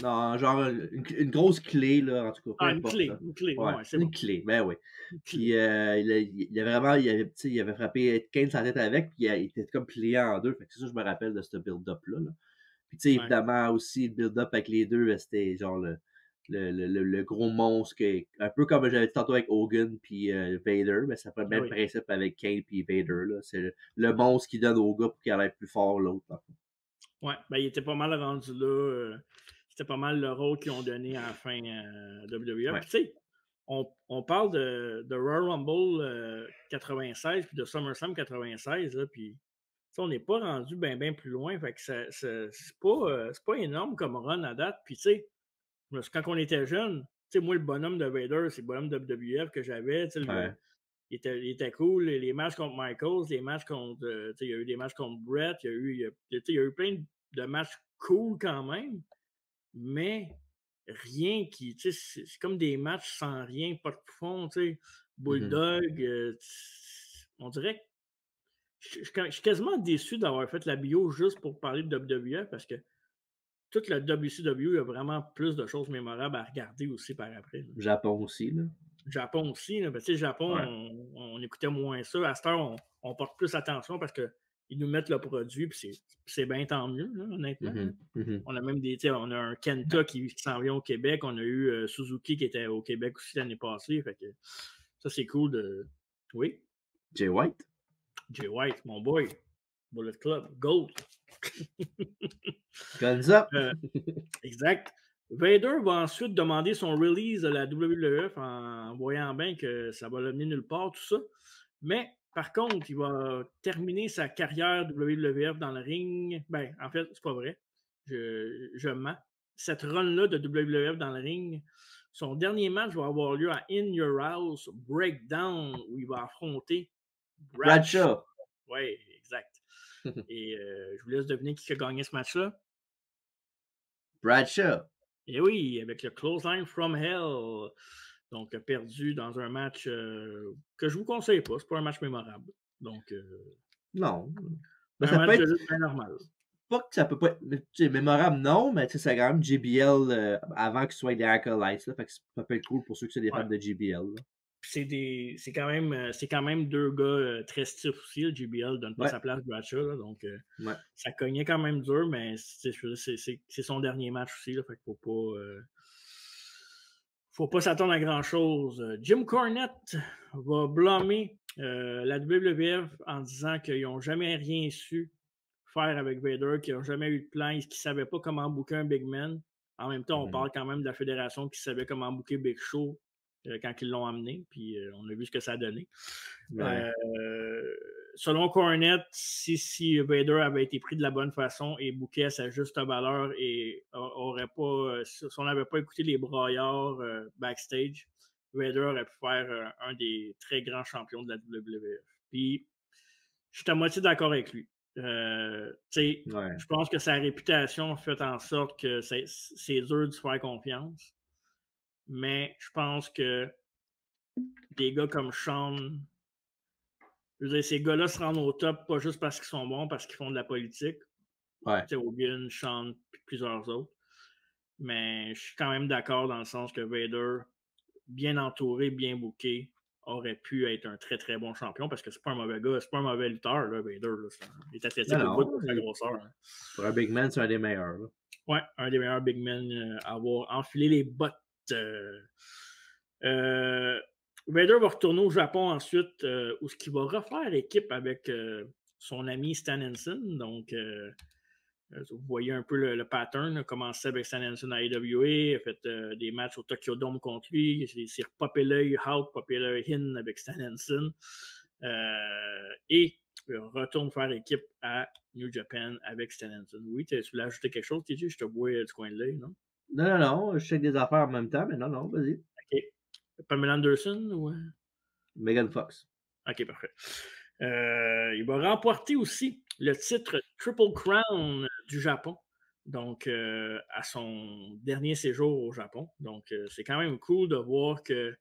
Non, genre une grosse clé, là, en tout cas. Une clé. Ouais, c'est une bon. clé, ben oui. Puis il avait frappé Kane sa tête avec, puis il était comme plié en deux. Fait que c'est ça que je me rappelle de ce build-up-là. Là. Puis tu sais, évidemment, aussi, le build-up avec les deux, c'était genre le gros monstre, un peu comme j'avais dit tantôt avec Hogan puis Vader, mais ça prend le même principe avec Kane puis Vader. Là. C'est le monstre qui donne au gars pour qu'il aille plus fort l'autre. Ouais, ben il était pas mal rendu là. C'était pas mal le rôle qu'ils ont donné à la fin WWE. Tu sais, on parle de Royal Rumble 96 puis de SummerSlam 96, là, puis on n'est pas rendu bien plus loin. Fait que c'est pas énorme comme run à date. Puis tu sais, quand on était jeune, tu sais, moi, le bonhomme de Vader, c'est le bonhomme de WWF que j'avais. Il était cool. Les matchs contre Michaels, les matchs contre. Il y a eu des matchs contre Brett, il y a eu plein de matchs cool quand même, mais rien qui. C'est comme des matchs sans rien, pas de fond. Bulldog, on dirait que je suis quasiment déçu d'avoir fait la bio juste pour parler de WWF parce que toute la WCW, il y a vraiment plus de choses mémorables à regarder aussi par après. Là. Japon aussi, là. Japon aussi, là. Ben, Japon, on écoutait moins ça. À cette heure, on porte plus attention parce qu'ils nous mettent le produit, puis c'est bien tant mieux, là, honnêtement. On a même on a un Kenta qui s'en vient au Québec. On a eu Suzuki qui était au Québec aussi l'année passée. Fait que ça, c'est cool de. Oui. Jay White, mon boy. Bullet Club, Gold. Guns up. Exact. Vader va ensuite demander son release de la WWF en voyant bien que ça va l'amener nulle part, tout ça. Mais par contre, il va terminer sa carrière WWF dans le ring. Ben, en fait, c'est pas vrai. Je mens. Cette run-là de WWF dans le ring, son dernier match va avoir lieu à In Your House Breakdown où il va affronter Bradshaw. Oui, exact. Et je vous laisse deviner qui a gagné ce match-là. Bradshaw. Et oui, avec le Clothesline from Hell. Donc, perdu dans un match que je vous conseille pas. C'est pas un match mémorable. Donc, non. Mais ça peut être bien normal. Pas que ça peut pas être mémorable, non, mais c'est quand même JBL avant qu'il soit des Acolytes. Là, fait que ça peut être cool pour ceux qui sont des fans de JBL. Là. C'est quand même deux gars très stiff aussi. Le JBL donne pas sa place à Bradshaw. Donc, ça cognait quand même dur, mais c'est son dernier match aussi. Là, fait qu'il faut pas s'attendre à grand-chose. Jim Cornette va blâmer la WWF en disant qu'ils n'ont jamais rien su faire avec Vader, qu'ils n'ont jamais eu de plan, qu'ils ne savaient pas comment booker un Big Man. En même temps, on parle quand même de la fédération qui savait comment booker Big Show quand ils l'ont amené, puis on a vu ce que ça a donné. selon Cornette, si Vader avait été pris de la bonne façon et booké à sa juste valeur et aurait pas, si on n'avait pas écouté les braillards backstage, Vader aurait pu faire un des très grands champions de la WWF. Puis, je suis à moitié d'accord avec lui. Ouais. Je pense que sa réputation fait en sorte que c'est dur de se faire confiance. Mais je pense que des gars comme Shawn, je veux dire, ces gars-là se rendent au top pas juste parce qu'ils sont bons, parce qu'ils font de la politique. Ouais. Hogan, Shawn, puis plusieurs autres. Mais je suis quand même d'accord dans le sens que Vader, bien entouré, bien booké, aurait pu être un très très bon champion parce que c'est pas un mauvais gars, c'est pas un mauvais lutteur, là, Vader. Là, il est athlétique au bout pour sa grosseur. Hein. Pour un big man, c'est un des meilleurs. Là. Ouais, un des meilleurs big men à avoir enfilé les bottes. Vader va retourner au Japon ensuite, où ce qu'il va refaire équipe avec son ami Stan Hansen. Donc, vous voyez un peu le pattern. A commencé avec Stan Hansen à AWA, a fait des matchs au Tokyo Dome contre lui. Il s'est repopé l'œil out, popé l'œil in avec Stan Hansen. Et retourne faire équipe à New Japan avec Stan Hansen. Oui, tu voulais ajouter quelque chose, TJ? Je te vois du coin de l'œil, non? Non, je check des affaires en même temps, mais non, vas-y. OK. Pamela Anderson ou... Megan Fox. OK, parfait. Il va remporter aussi le titre Triple Crown du Japon, donc à son dernier séjour au Japon. Donc, c'est quand même cool de voir que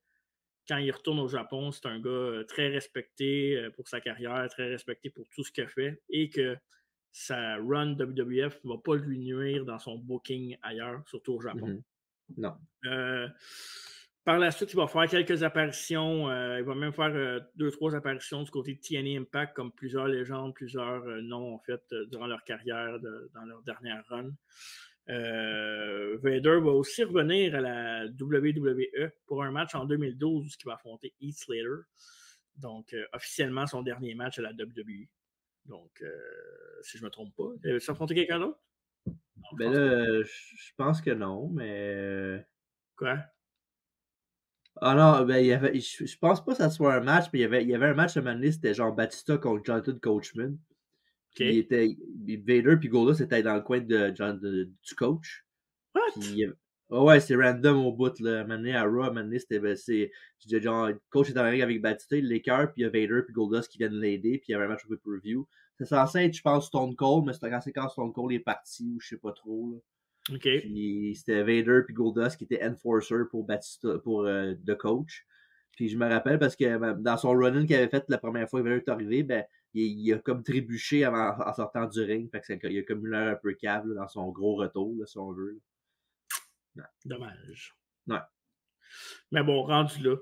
quand il retourne au Japon, c'est un gars très respecté pour sa carrière, très respecté pour tout ce qu'il a fait et que sa run WWF ne va pas lui nuire dans son booking ailleurs, surtout au Japon. Non. Par la suite, il va faire quelques apparitions. Il va même faire 2-3 apparitions du côté de TNA Impact, comme plusieurs légendes, plusieurs noms ont fait durant leur carrière, dans leur dernière run. Vader va aussi revenir à la WWE pour un match en 2012 qui va affronter Heath Slater. Donc, officiellement, son dernier match à la WWE. Donc, si je ne me trompe pas. Tu as affronté quelqu'un d'autre? Ben là, je pense que non, mais... Quoi? Ah non, ben, je pense pas que ça soit un match, mais il y avait un match à un moment donné, c'était genre Batista contre Jonathan Coachman. Puis Vader puis Goldust c'était dans le coin du coach. What? Puis, ouais, c'est random au bout, là. À un moment donné, à Raw, à un moment donné, genre, le coach est en ring avec Batista, il l'écœure, puis il y a Vader puis Goldust qui viennent l'aider, puis il y avait un match au pay-per-view. C'est censé être, je pense, Stone Cold, mais c'est quand Stone Cold est parti, ou je sais pas trop, là. OK. Puis c'était Vader puis Goldust qui était enforcer pour Batista, pour The Coach. Puis je me rappelle parce que dans son run-in qu'il avait fait la première fois que Vader est arrivé, ben, il a comme trébuché en sortant du ring. Fait que il a comme une heure un peu cave là, dans son gros retour, là, si on veut. Ouais. Dommage. Ouais. Mais bon, rendu là.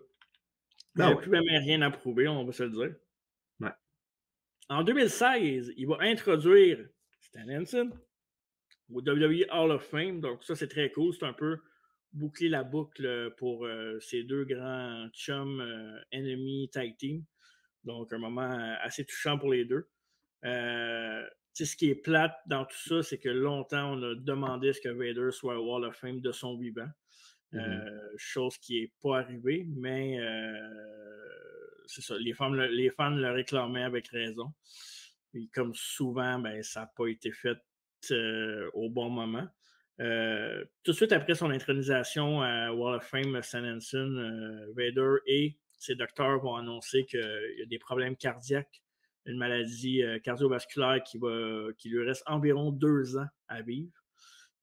Il Ben n'y a plus même rien à prouver, on va se le dire. Ouais. En 2016, il va introduire Stan Hansen au WWE Hall of Fame. Donc, ça, c'est très cool. C'est un peu boucler la boucle pour ces deux grands chums ennemis tag team. Donc, un moment assez touchant pour les deux. Ce qui est plate dans tout ça, c'est que longtemps, on a demandé ce que Vader soit au Hall of Fame de son vivant. Chose qui n'est pas arrivée, mais c'est ça. Les fans le réclamaient avec raison. Et comme souvent, ben, ça n'a pas été fait au bon moment. Tout de suite après son intronisation à Wall of Fame, Stan Hansen, Vader et ses docteurs vont annoncer qu'il y a des problèmes cardiaques, une maladie cardiovasculaire qui lui reste environ 2 ans à vivre.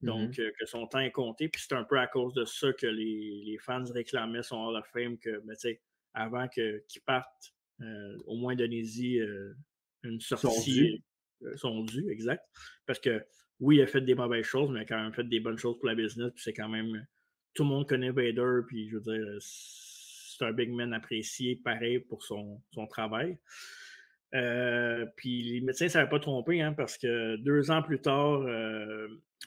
Donc, que son temps est compté. Puis c'est un peu à cause de ça que les fans réclamaient son Hall of Fame, que, ben, avant qu'il parte, au moins donnez-y une sortie. Sont dus, exact. Parce que oui, il a fait des mauvaises choses, mais il a quand même fait des bonnes choses pour la business. Puis c'est quand même. Tout le monde connaît Vader, puis je veux dire, c'est un big man apprécié, pareil, pour son travail. Puis les médecins ne s'avaient pas trompé, hein, parce que 2 ans plus tard,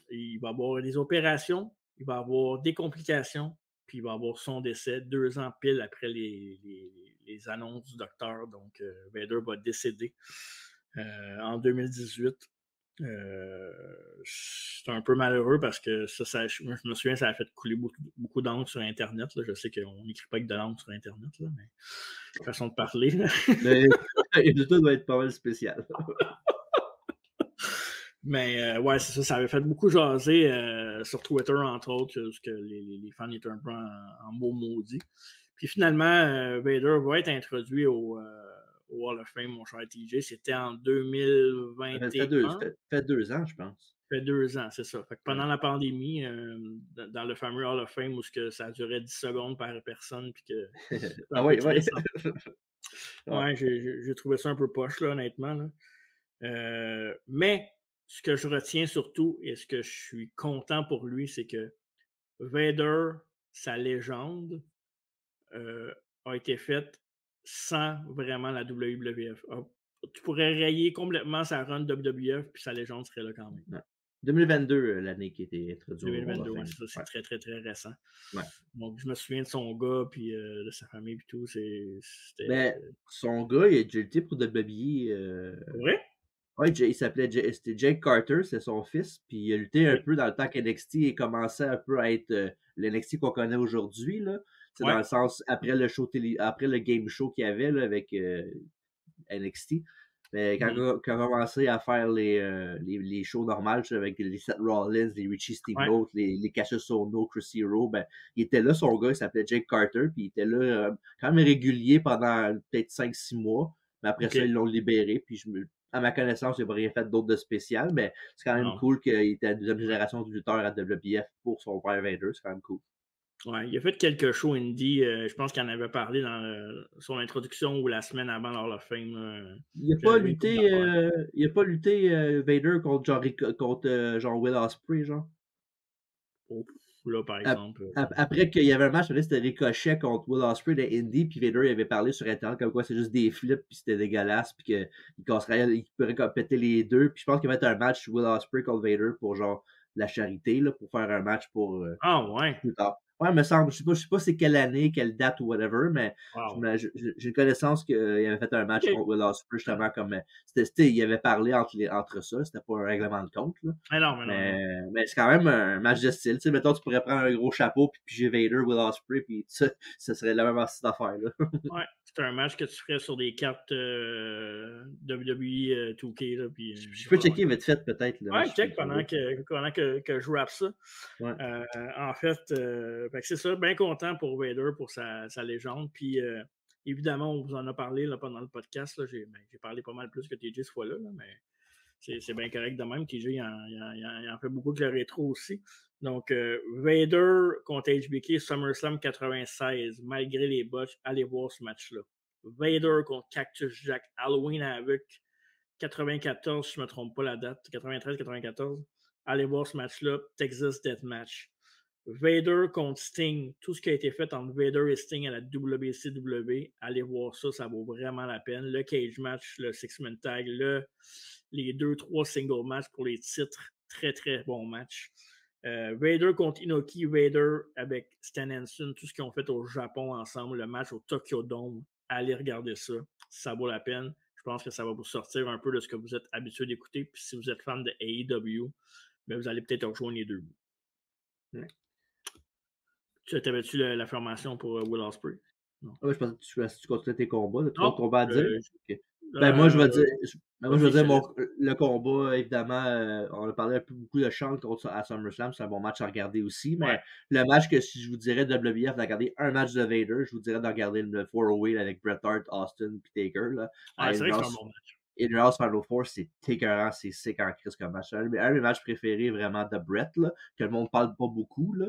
il va avoir des opérations, il va avoir des complications, puis il va avoir son décès 2 ans pile après les annonces du docteur. Donc, Vader va décéder en 2018. C'est un peu malheureux parce que je me souviens, ça a fait couler beaucoup d'encre sur Internet. Là. Je sais qu'on n'écrit pas avec de l'encre sur Internet, là, mais façon de parler. Là. Le résultat doit être pas mal spécial. Mais ouais, c'est ça, ça avait fait beaucoup jaser sur Twitter, entre autres, parce que les fans étaient un peu en mots maudits. Puis finalement, Vader va être introduit au Hall of Fame, mon cher TJ. C'était en 2021. Ça fait 2 ans, je pense. Ça fait 2 ans, c'est ça. Fait que pendant Ouais. la pandémie, dans le fameux Hall of Fame où ça durait 10 secondes par personne, puis que c'est un Ah peu oui, oui. triste. Ouais, j'ai trouvé ça un peu poche, là, honnêtement. Là. Mais ce que je retiens surtout et ce que je suis content pour lui, c'est que Vader, sa légende, a été faite sans vraiment la WWF. Tu pourrais rayer complètement sa run WWF, puis sa légende serait là quand même. Ouais. 2022, l'année qui a été introduite au Hall 2022, of ouais, Fame. c'est ça, c'est Ouais. très, très, très récent. Ouais. Donc, je me souviens de son gars, puis de sa famille, puis tout. C'était. Ben, son gars, il a déjà lutté pour WWE. Vrai? Ouais, c'était Jake Carter, c'est son fils, puis il a lutté un Oui. peu dans le temps qu'NXT et commençait un peu à être l'NXT qu'on connaît aujourd'hui, là. C'est Ouais. dans le sens, après le game show qu'il y avait, là, avec NXT. Mais quand il a commencé à faire les shows normales, avec les Seth Rollins, les Richie Steamboat, les Cassius Ohno, Chris Hero, ben, il était là, son gars, il s'appelait Jake Carter, puis il était là quand même régulier pendant peut-être 5-6 mois. Mais après Ok. ça, ils l'ont libéré, puis à ma connaissance, il n'a pas rien fait d'autre de spécial, mais c'est quand même Non. cool qu'il était la deuxième génération de lutteurs à WWF pour son père Vader, c'est quand même cool. Ouais, il a fait quelques shows indie. Je pense qu'il en avait parlé dans son introduction ou la semaine avant Hall of Fame. Il n'a pas lutté Vader contre genre Will Ospreay, genre. Oh, là, par exemple. Après qu'il y avait un match, c'était Ricochet contre Will Ospreay de Indy, puis Vader il avait parlé sur Internet comme quoi c'est juste des flips, puis c'était dégueulasse, puis qu'il pourrait péter les deux. Puis je pense qu'il y avait un match Will Ospreay contre Vader pour genre la charité, là, pour faire un match pour Ah, ouais. plus tard. Ouais, il me semble, je sais pas c'est quelle année, quelle date ou whatever, mais Wow. j'ai une connaissance qu'il avait fait un match contre Will Ospreay, justement, comme il avait parlé entre ça, c'était pas un règlement de compte, là. Mais non, mais non. Mais c'est quand même un match de style. Tu sais, mettons, tu pourrais prendre un gros chapeau, puis piger Vader, Will Ospreay, puis ça serait la même style d'affaire, là. Ouais, c'est un match que tu ferais sur des cartes WWE 2K. Là, puis, Je peux checker vite fait, peut-être. Ouais, check pendant que je rappe ça. Ouais. En fait, c'est ça, bien content pour Vader, pour sa légende. Puis, évidemment, on vous en a parlé là, pendant le podcast. Là, j'ai parlé pas mal plus que TJ ce fois-là, mais c'est bien correct de même. TJ il en fait beaucoup que le rétro aussi. Donc, Vader contre HBK SummerSlam 96, malgré les botches, allez voir ce match-là. Vader contre Cactus Jack, Halloween Havoc 94, si je ne me trompe pas la date, 93-94. Allez voir ce match-là, Texas Deathmatch. Vader contre Sting, tout ce qui a été fait entre Vader et Sting à la WCW, allez voir ça, ça vaut vraiment la peine. Le cage match, le six-man tag, les 2-3 single match pour les titres, très très bon match. Vader contre Inoki, Vader avec Stan Hansen, tout ce qu'ils ont fait au Japon ensemble, le match au Tokyo Dome, allez regarder ça, ça vaut la peine. Je pense que ça va vous sortir un peu de ce que vous êtes habitué d'écouter. Puis si vous êtes fan de AEW, ben vous allez peut-être rejoindre les deux. Ouais. T'avais-tu la formation pour Will Ospreay? Non. Ouais, je pensais que tu continuais tes combats. Tu as d'autres combats à dire? Okay. Moi, je vais dire, le combat, évidemment, on a parlé beaucoup de Shawn à SummerSlam, c'est un bon match à regarder aussi, mais le match que si je vous dirais WWF de regarder un match de Vader, je vous dirais de regarder le 4-way avec Bret Hart, Austin et Taker. Là, c'est vrai que c'est un bon match. In House Final Four, c'est écœurant, c'est sick en crise comme match. Un de mes matchs préférés vraiment de Bret, là, que le monde parle pas beaucoup, là.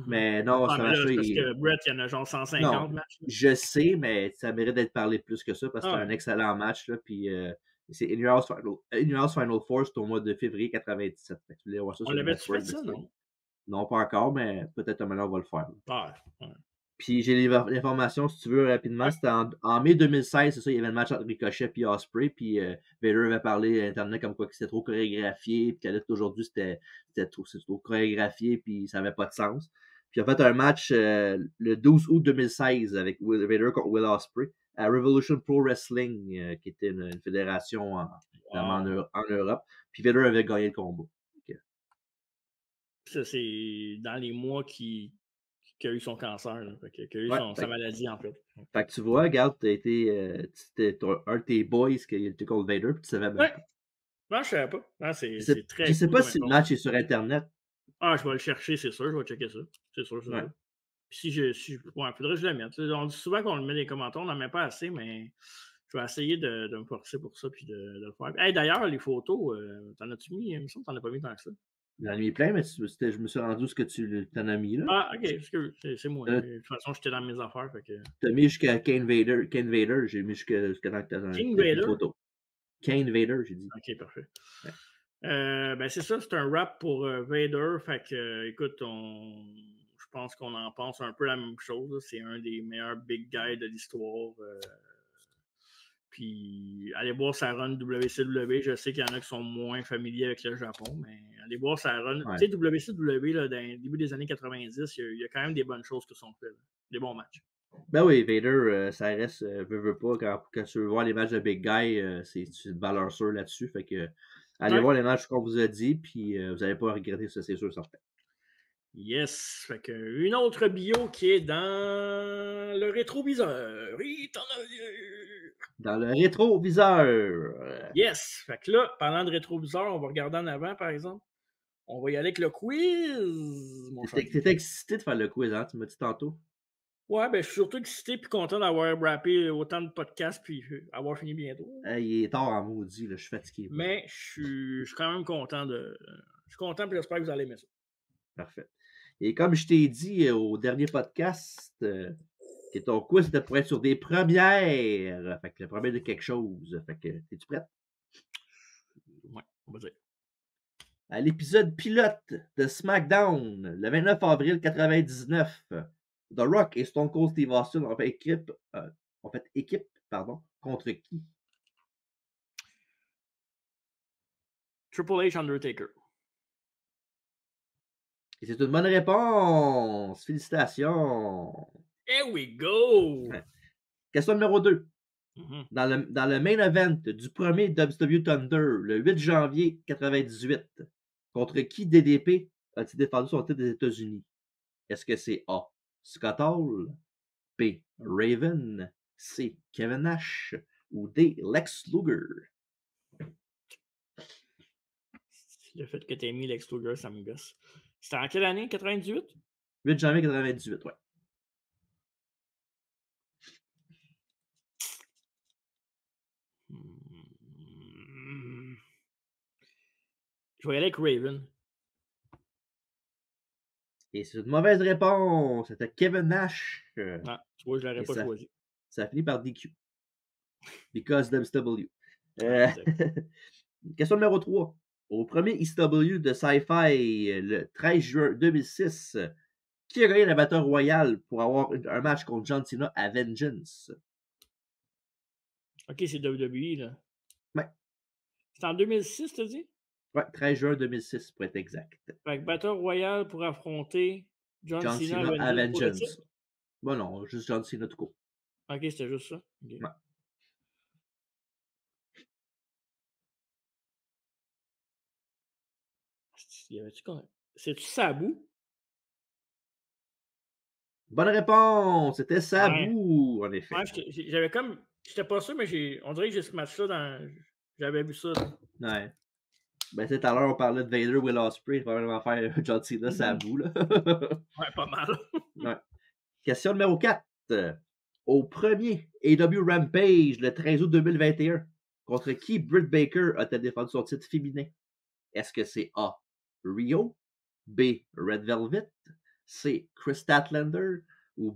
Mais non, c'est parce que Bret, il y en a genre 150 matchs. Je sais, mais ça mérite d'être parlé plus que ça parce que c'est un excellent match. Là, puis c'est In Your House Final Four, c'est au mois de février 97. Tu voulais voir ça on l'avait-tu fait ça, non? Non, pas encore, mais peut-être maintenant on va le faire. Ouais. Puis j'ai l'information, si tu veux, rapidement. C'était en mai 2016, c'est ça, il y avait le match entre Ricochet et Ospreay, puis Vader avait parlé à Internet comme quoi que c'était trop chorégraphié, puis qu'à aujourd'hui, c'était trop chorégraphié, puis ça n'avait pas de sens. Puis en fait, un match le 12 août 2016 avec Vader contre Will Ospreay. à Revolution Pro Wrestling, qui était une fédération en Europe. Puis Vader avait gagné le combat. Ça, c'est dans les mois qu'il a eu son cancer, là. Qu'il a eu sa maladie, en fait. Fait que tu vois, regarde, c'était un de tes boys qui était contre Vader, puis tu savais même pas. Non, je savais pas. Non, c'est très Je sais cool pas si le match est sur Internet. Ah, je vais le chercher, c'est sûr. Je vais checker ça. C'est sûr, c'est sûr. Puis faudrait que je le mette. On dit souvent qu'on le met dans les commentaires, on n'en met pas assez, mais je vais essayer de me forcer pour ça puis de le faire. Hey, d'ailleurs, les photos, t'en as-tu mis? Il me semble que t'en as pas mis tant que ça. J'en ai mis plein, mais je me suis rendu où ce que tu t'en as mis là. Ah, ok, excuse, c'est moi. De toute façon, j'étais dans mes affaires. T'as mis jusqu'à Kane Vader, j'ai mis jusqu'à tant que t'as une photo. Kane Vader, j'ai dit. Ok, parfait. Ben c'est ça, c'est un rap pour Vader. Fait que, écoute, je pense qu'on en pense un peu la même chose. C'est un des meilleurs big guys de l'histoire. Puis, allez voir sa run WCW. Je sais qu'il y en a qui sont moins familiers avec le Japon, mais allez voir sa run. Tu sais, WCW, là, dans le début des années 90, il y a quand même des bonnes choses qui sont faites. Des bons matchs. Ben oui, Vader, ça reste, veut pas, quand tu veux voir les matchs de Big Guy, c'est une valeur sûre là-dessus. Fait que, allez voir les matchs qu'on vous a dit, puis vous n'allez pas regretter ça, c'est sûr, certain. Yes! Fait que, une autre bio qui est dans le rétroviseur. Oui, t'en as vu! Dans le rétroviseur. Yes! Fait que là, parlant de rétroviseur, on va regarder en avant, par exemple. On va y aller avec le quiz, mon cher. T'étais excité de faire le quiz, hein? Tu m'as dit tantôt. Ouais, ben je suis surtout excité et content d'avoir rappé autant de podcasts puis avoir fini bientôt. Il est tard en maudit, là, je suis fatigué. Mais je suis quand même content de. Je suis content et j'espère que vous allez aimer ça. Parfait. Et comme je t'ai dit au dernier podcast, que ton quiz était pour être sur des premières. Fait que le premier de quelque chose. Fait que, es-tu prête? Ouais, on va dire. À l'épisode pilote de SmackDown, le 29 avril 1999, The Rock et Stone Cold Steve Austin ont fait équipe, contre qui? Triple H Undertaker. Et c'est une bonne réponse. Félicitations. Here we go! Question numéro 2. Mm-hmm. Dans le main event du premier WWE Thunder, le 8 janvier 1998, contre qui DDP a-t-il défendu son titre des États-Unis? Est-ce que c'est A. Scott Hall, B. Raven, C. Kevin Nash ou D. Lex Luger? Le fait que tu aies mis Lex Luger, ça me gosse. C'était en quelle année? 98? 8 janvier 1998, ouais. Je vais y aller avec Raven. Et c'est une mauvaise réponse. C'était Kevin Nash. Non, tu vois, je l'aurais pas choisi. Ça finit par DQ. Because WCW. Question numéro 3. Au premier ECW de Sci-Fi, le 13 juin 2006, qui a gagné la Battle Royale pour avoir un match contre John Cena à Vengeance? Ok, c'est WWE, là. Ouais. C'est en 2006, t'as dit? Ouais, 13 juin 2006, pour être exact. Fait que Battle Royale pour affronter John Cena à Vengeance. Bon, non, juste John Cena tout court. Ok, c'était juste ça. Okay. Ouais. C'est-tu Sabu? Bonne réponse! C'était Sabu, en effet. Ouais, j'avais comme. J'étais pas sûr, mais on dirait que j'ai ce match-là dans. J'avais vu ça. Ouais. Ben, tout à l'heure, on parlait de Vader, Will Ospreay. Il va vraiment faire John Cena, Sabu, là. Ouais, pas mal. Ouais. Question numéro 4. Au premier AEW Rampage, le 13 août 2021, contre qui Britt Baker a-t-elle défendu son titre féminin? Est-ce que c'est A. Rio, B. Red Velvet, C. Chris Statlander ou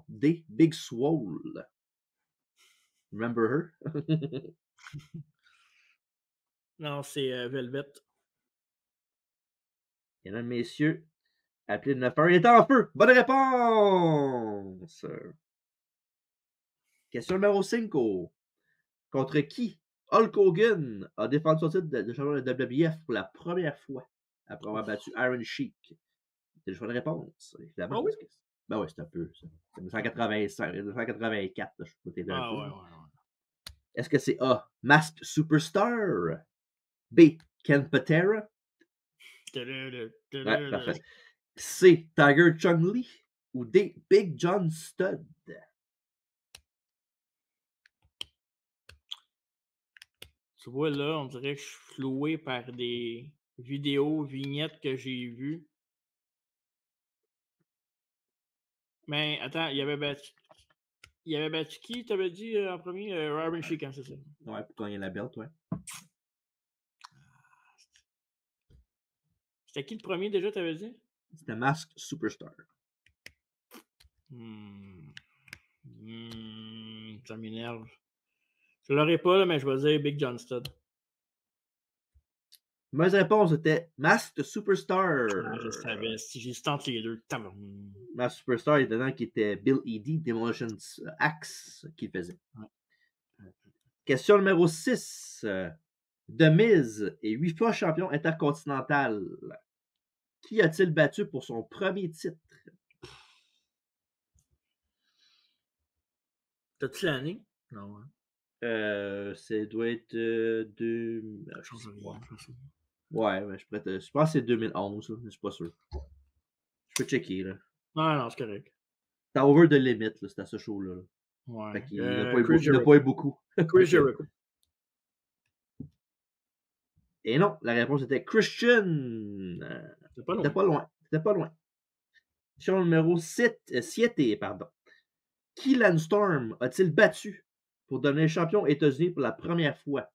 D. Big Swole? Remember her? Non, c'est Velvet. Mesdames, messieurs, appelez le 9-1. Il est en feu! Bonne réponse! Question numéro 5. Contre qui Hulk Hogan a défendu son titre de champion de WWF pour la première fois après avoir battu Iron Sheik? C'est le choix de réponse, évidemment. Oh oui. Ben ouais, c'est un peu ça. C'est 1985, 1984, là, je peux t'aider un Ah peu. ouais, là. ouais. Est-ce que c'est A, Masked Superstar? B, Ken Patera? Ouais, parfait. C, Tiger Chung-Lee? Ou D, Big John Studd? Tu vois, là, on dirait que je suis floué par des vidéos, vignettes que j'ai vues. Mais attends, il y avait battu qui, t'avais dit en premier? Robin Sheik, c'est ça. Ouais, pour gagner la belt, ouais. C'était qui le premier déjà, t'avais dit? C'était Masked Superstar. Ça m'énerve. Je l'aurais pas, là, mais je vais dire Big John Studd. Mauvaise réponse, c'était Masked Superstar. Ah, je savais. Si j'hésitais entre les deux. Masked Superstar, il y a dedans qui était Bill Eadie, Demolition Axe, qui le faisait. Ouais. Question numéro 6. The Miz est 8 fois champion intercontinental. Qui a-t-il battu pour son premier titre? T'as-tu l'année? Non. Hein. Ça doit être deux. Je sais pas. Ouais, mais je pense que c'est 2011, là, mais je suis pas sûr. Je peux checker, là. Non, c'est correct. T'as over the limit, là, c'était à ce show-là. Là. Ouais. Fait qu'il n'a pas eu beaucoup. Chris Jericho. Et non, la réponse était Christian. C'est pas loin. C'était pas loin. Question numéro 7, pardon. Qui Landstorm a-t-il battu pour devenir champion aux États-Unis pour la première fois?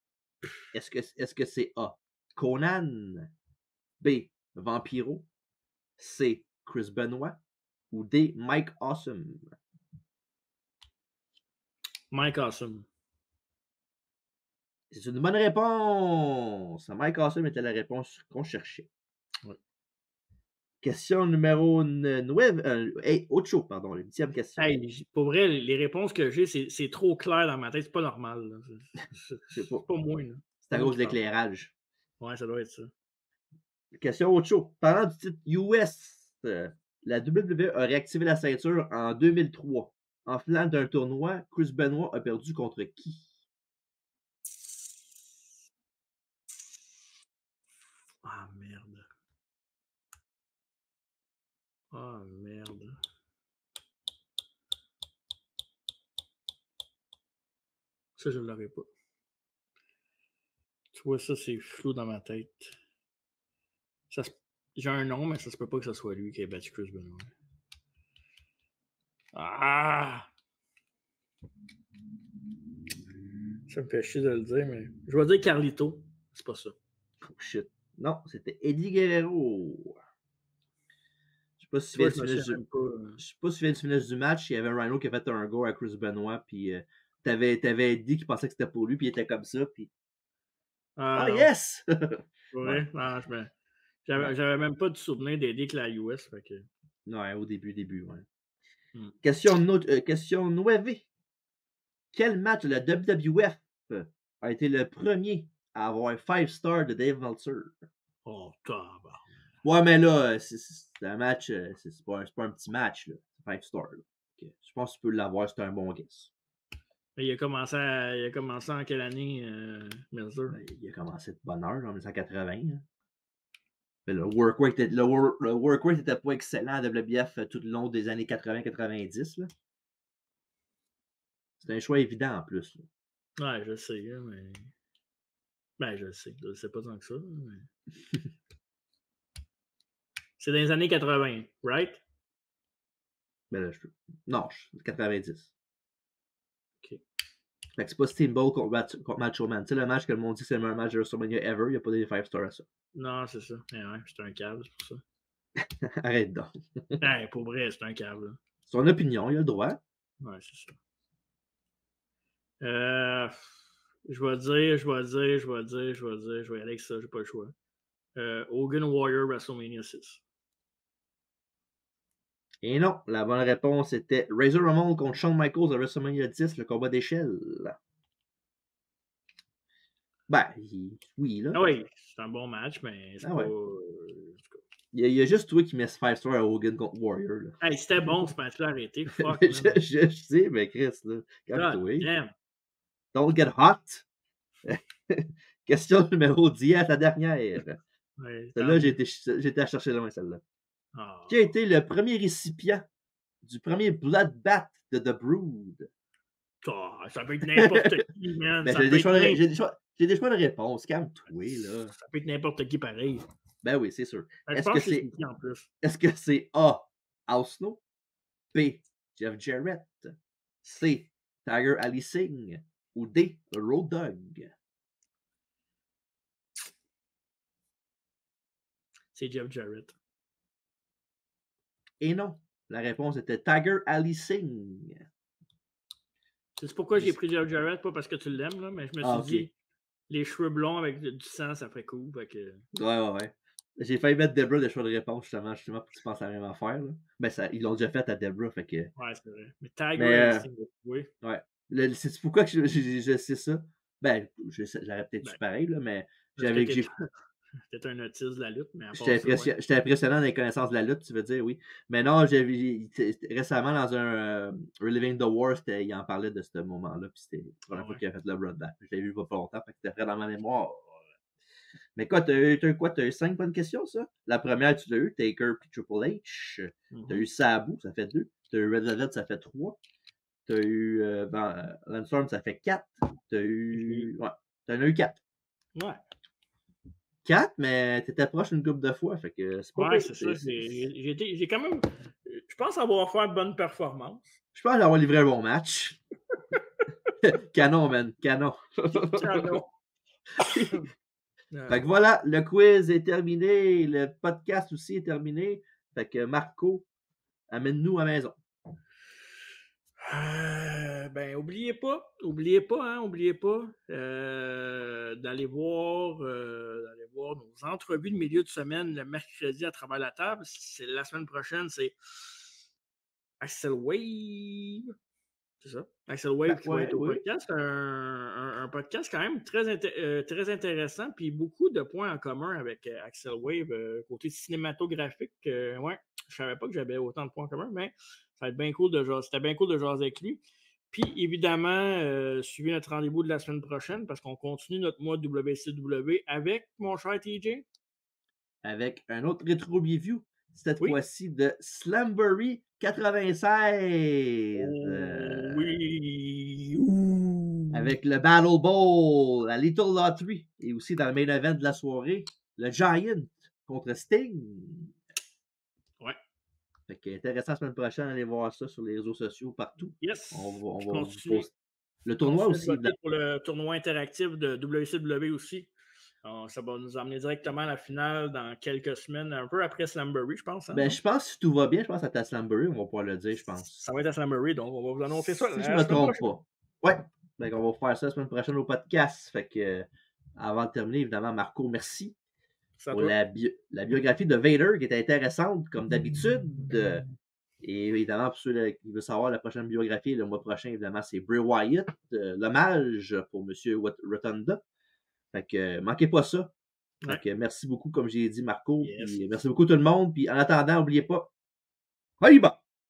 Est-ce que c'est A, Conan, B, Vampiro, C, Chris Benoit ou D, Mike Awesome? Mike Awesome. C'est une bonne réponse. Mike Awesome était la réponse qu'on cherchait. Ouais. Question numéro 9. Ocho, pardon, la 10e question. Hey, pour vrai, les réponses que j'ai, c'est trop clair dans ma tête. C'est pas normal. C'est pas moi. Là. C'est à cause de l'éclairage. Ouais, ça doit être ça. Question Ocho. Parlant du titre US, la WWE a réactivé la ceinture en 2003. En finale d'un tournoi, Chris Benoit a perdu contre qui? Ah, merde. Ah, merde. Ça, je ne l'aurais pas. Tu vois, ça, c'est flou dans ma tête. J'ai un nom, mais ça se peut pas que ce soit lui qui ait battu Chris Benoit. Ah! Ça me fait chier de le dire, mais. Je vais dire Carlito. C'est pas ça. Oh shit. Non, c'était Eddie Guerrero. Je sais pas si tu viens du finish du match. Il y avait un Rhino qui a fait un go à Chris Benoit. Puis t'avais Eddie qui pensait que c'était pour lui. Puis il était comme ça. Puis. Ah, yes! Ouais. Non, j'avais même pas de souvenir d'Eddie que la US. Fait que... Ouais, au début, ouais. Question 9. Quel match de la WWF a été le premier à avoir 5 stars de Dave Meltzer? Oh, tabarnak. Ouais, mais là, c'est un match, c'est pas un petit match, là. C'est 5 stars. Là. Okay. Je pense que tu peux l'avoir, c'est un bon guess. Il a commencé en quelle année, Meltzer? Il a commencé de bonne heure, en 1980. Hein. Mais le work rate n'était pas excellent à WWF tout le long des années 80-90. C'est un choix évident en plus. Là. Ouais, je sais, mais. Ben, je sais. Je sais pas tant que ça. Mais... C'est dans les années 80, right? Ben là, non, 90. OK. Fait que c'est pas Steamboat contre Macho Man. Tu sais, le match que le monde dit que c'est le meilleur match de WrestleMania ever, il n'y a pas des 5 stars à ça. Non, c'est ça. Ouais, c'est un câble, c'est pour ça. Arrête donc. Ouais, pour vrai, c'est un câble. Son opinion, il a le droit. Ouais, c'est ça. Je vais y aller avec ça, j'ai pas le choix. Hogan Warrior WrestleMania 6. Et non, la bonne réponse était Razor Ramon contre Shawn Michaels à WrestleMania 10, le combat d'échelle. Ben, oui, là. Ah oui, c'est un bon match, mais c'est pas... Ouais. Il y a juste toi qui mets 5 stars à Hogan contre Warrior. Là. Hey, c'était bon ce match-là, arrêté. Fuck, je sais, mais Chris, là, calme-toi. damn. Don't get hot. Question numéro 10, la dernière. Ouais, Celle-là, j'ai été à chercher loin, celle-là. oh. Qui a été le premier récipient du premier Bloodbath de The Brood? Oh, ça peut être n'importe qui, man. Ben, Ça j'ai peut des choix de réponse. Calme-toi, là. Ça peut être n'importe qui pareil. Ben oui, c'est sûr. Ben, je Est-ce pense que que c'est c'est Sneaky en plus. est-ce que c'est A. Al Snow, B. Jeff Jarrett, C. Tiger Ali Singh ou D. Road Dogg? C'est Jeff Jarrett. Et non, la réponse était Tiger Ali Singh. C'est pourquoi j'ai pris Jeff Jarrett, pas parce que tu l'aimes, là, mais je me suis dit, les cheveux blonds avec du sang, ça ferait cool. Fait que... Ouais. J'ai failli mettre Debra de choix de réponse, justement pour que tu penses à la même affaire. Là. Ben, ils l'ont déjà fait à Debra, fait que... Ouais, c'est vrai. Mais Tiger, oui. Ouais. C'est pourquoi que je sais ça? Ben, j'aurais peut-être su pareil, là, mais j'avais que j'ai... Peut-être un autiste de la lutte, mais J'étais impressionnant dans les connaissances de la lutte, tu veux dire, oui. Mais non, récemment, dans un Reliving the War, il en parlait de ce moment-là, puis c'était la première fois qu'il a fait le Bloodbath. Je l'ai vu pas longtemps, fait que c'était frais dans ma mémoire. Mais quoi, t'as eu 5 bonnes questions, ça? La première, tu l'as eu, Taker puis Triple H. T'as eu Sabu, ça fait 2. T'as eu Red Velvet, ça fait 3. T'as eu Landstorm, ça fait 4. T'as eu... Ouais, t'en as eu 4. Ouais. 4, mais t'étais proche une couple de fois, fait que c'est pas... Ouais, c'est ça. J'ai quand même... Je pense avoir fait une bonne performance. Je pense avoir livré un bon match. Canon, man. Canon. Canon. Fait que voilà, le quiz est terminé. Le podcast aussi est terminé. Fait que Marco, amène-nous à la maison. Ben, oubliez pas d'aller voir nos entrevues de milieu de semaine le mercredi à travers la table. La semaine prochaine, c'est Axel Wave. C'est ça. Axel Wave qui va être au podcast. Un podcast quand même très intéressant, puis beaucoup de points en commun avec Axel Wave côté cinématographique. Ouais, je savais pas que j'avais autant de points en commun, mais ça va être bien cool de jaser. C'était bien cool de jaser avec lui. Puis évidemment, suivez notre rendez-vous de la semaine prochaine parce qu'on continue notre mois WCW avec mon cher TJ. Avec un autre rétro review, cette fois-ci de Slamboree 96. Oui. Avec le Battle Bowl, la Little Lottery et aussi dans le main event de la soirée, le Giant contre Sting. Ouais. Fait que intéressant la semaine prochaine, allez voir ça sur les réseaux sociaux partout. Yes. On va poster. Le tournoi aussi. Pour le tournoi interactif de WCW aussi. Ça va nous emmener directement à la finale dans quelques semaines, un peu après Slamboree, je pense. Hein, ben, je pense que si tout va bien, je pense que c'est à Slamboree, on va pouvoir le dire, je pense. Ça va être à Slamboree, donc on va vous annoncer ça. Si je ne me trompe pas. Ouais. Donc, on va faire ça la semaine prochaine au podcast. Fait que, avant de terminer, évidemment, Marco, merci pour la biographie de Vader qui était intéressante, comme d'habitude. Et évidemment, pour ceux qui veulent savoir la prochaine biographie, le mois prochain, évidemment, c'est Bray Wyatt, l'hommage pour M. Rotunda. Fait que, manquez pas ça. Fait que, merci beaucoup, comme j'ai dit, Marco. Puis, merci beaucoup tout le monde. Puis, en attendant, n'oubliez pas, bye bye!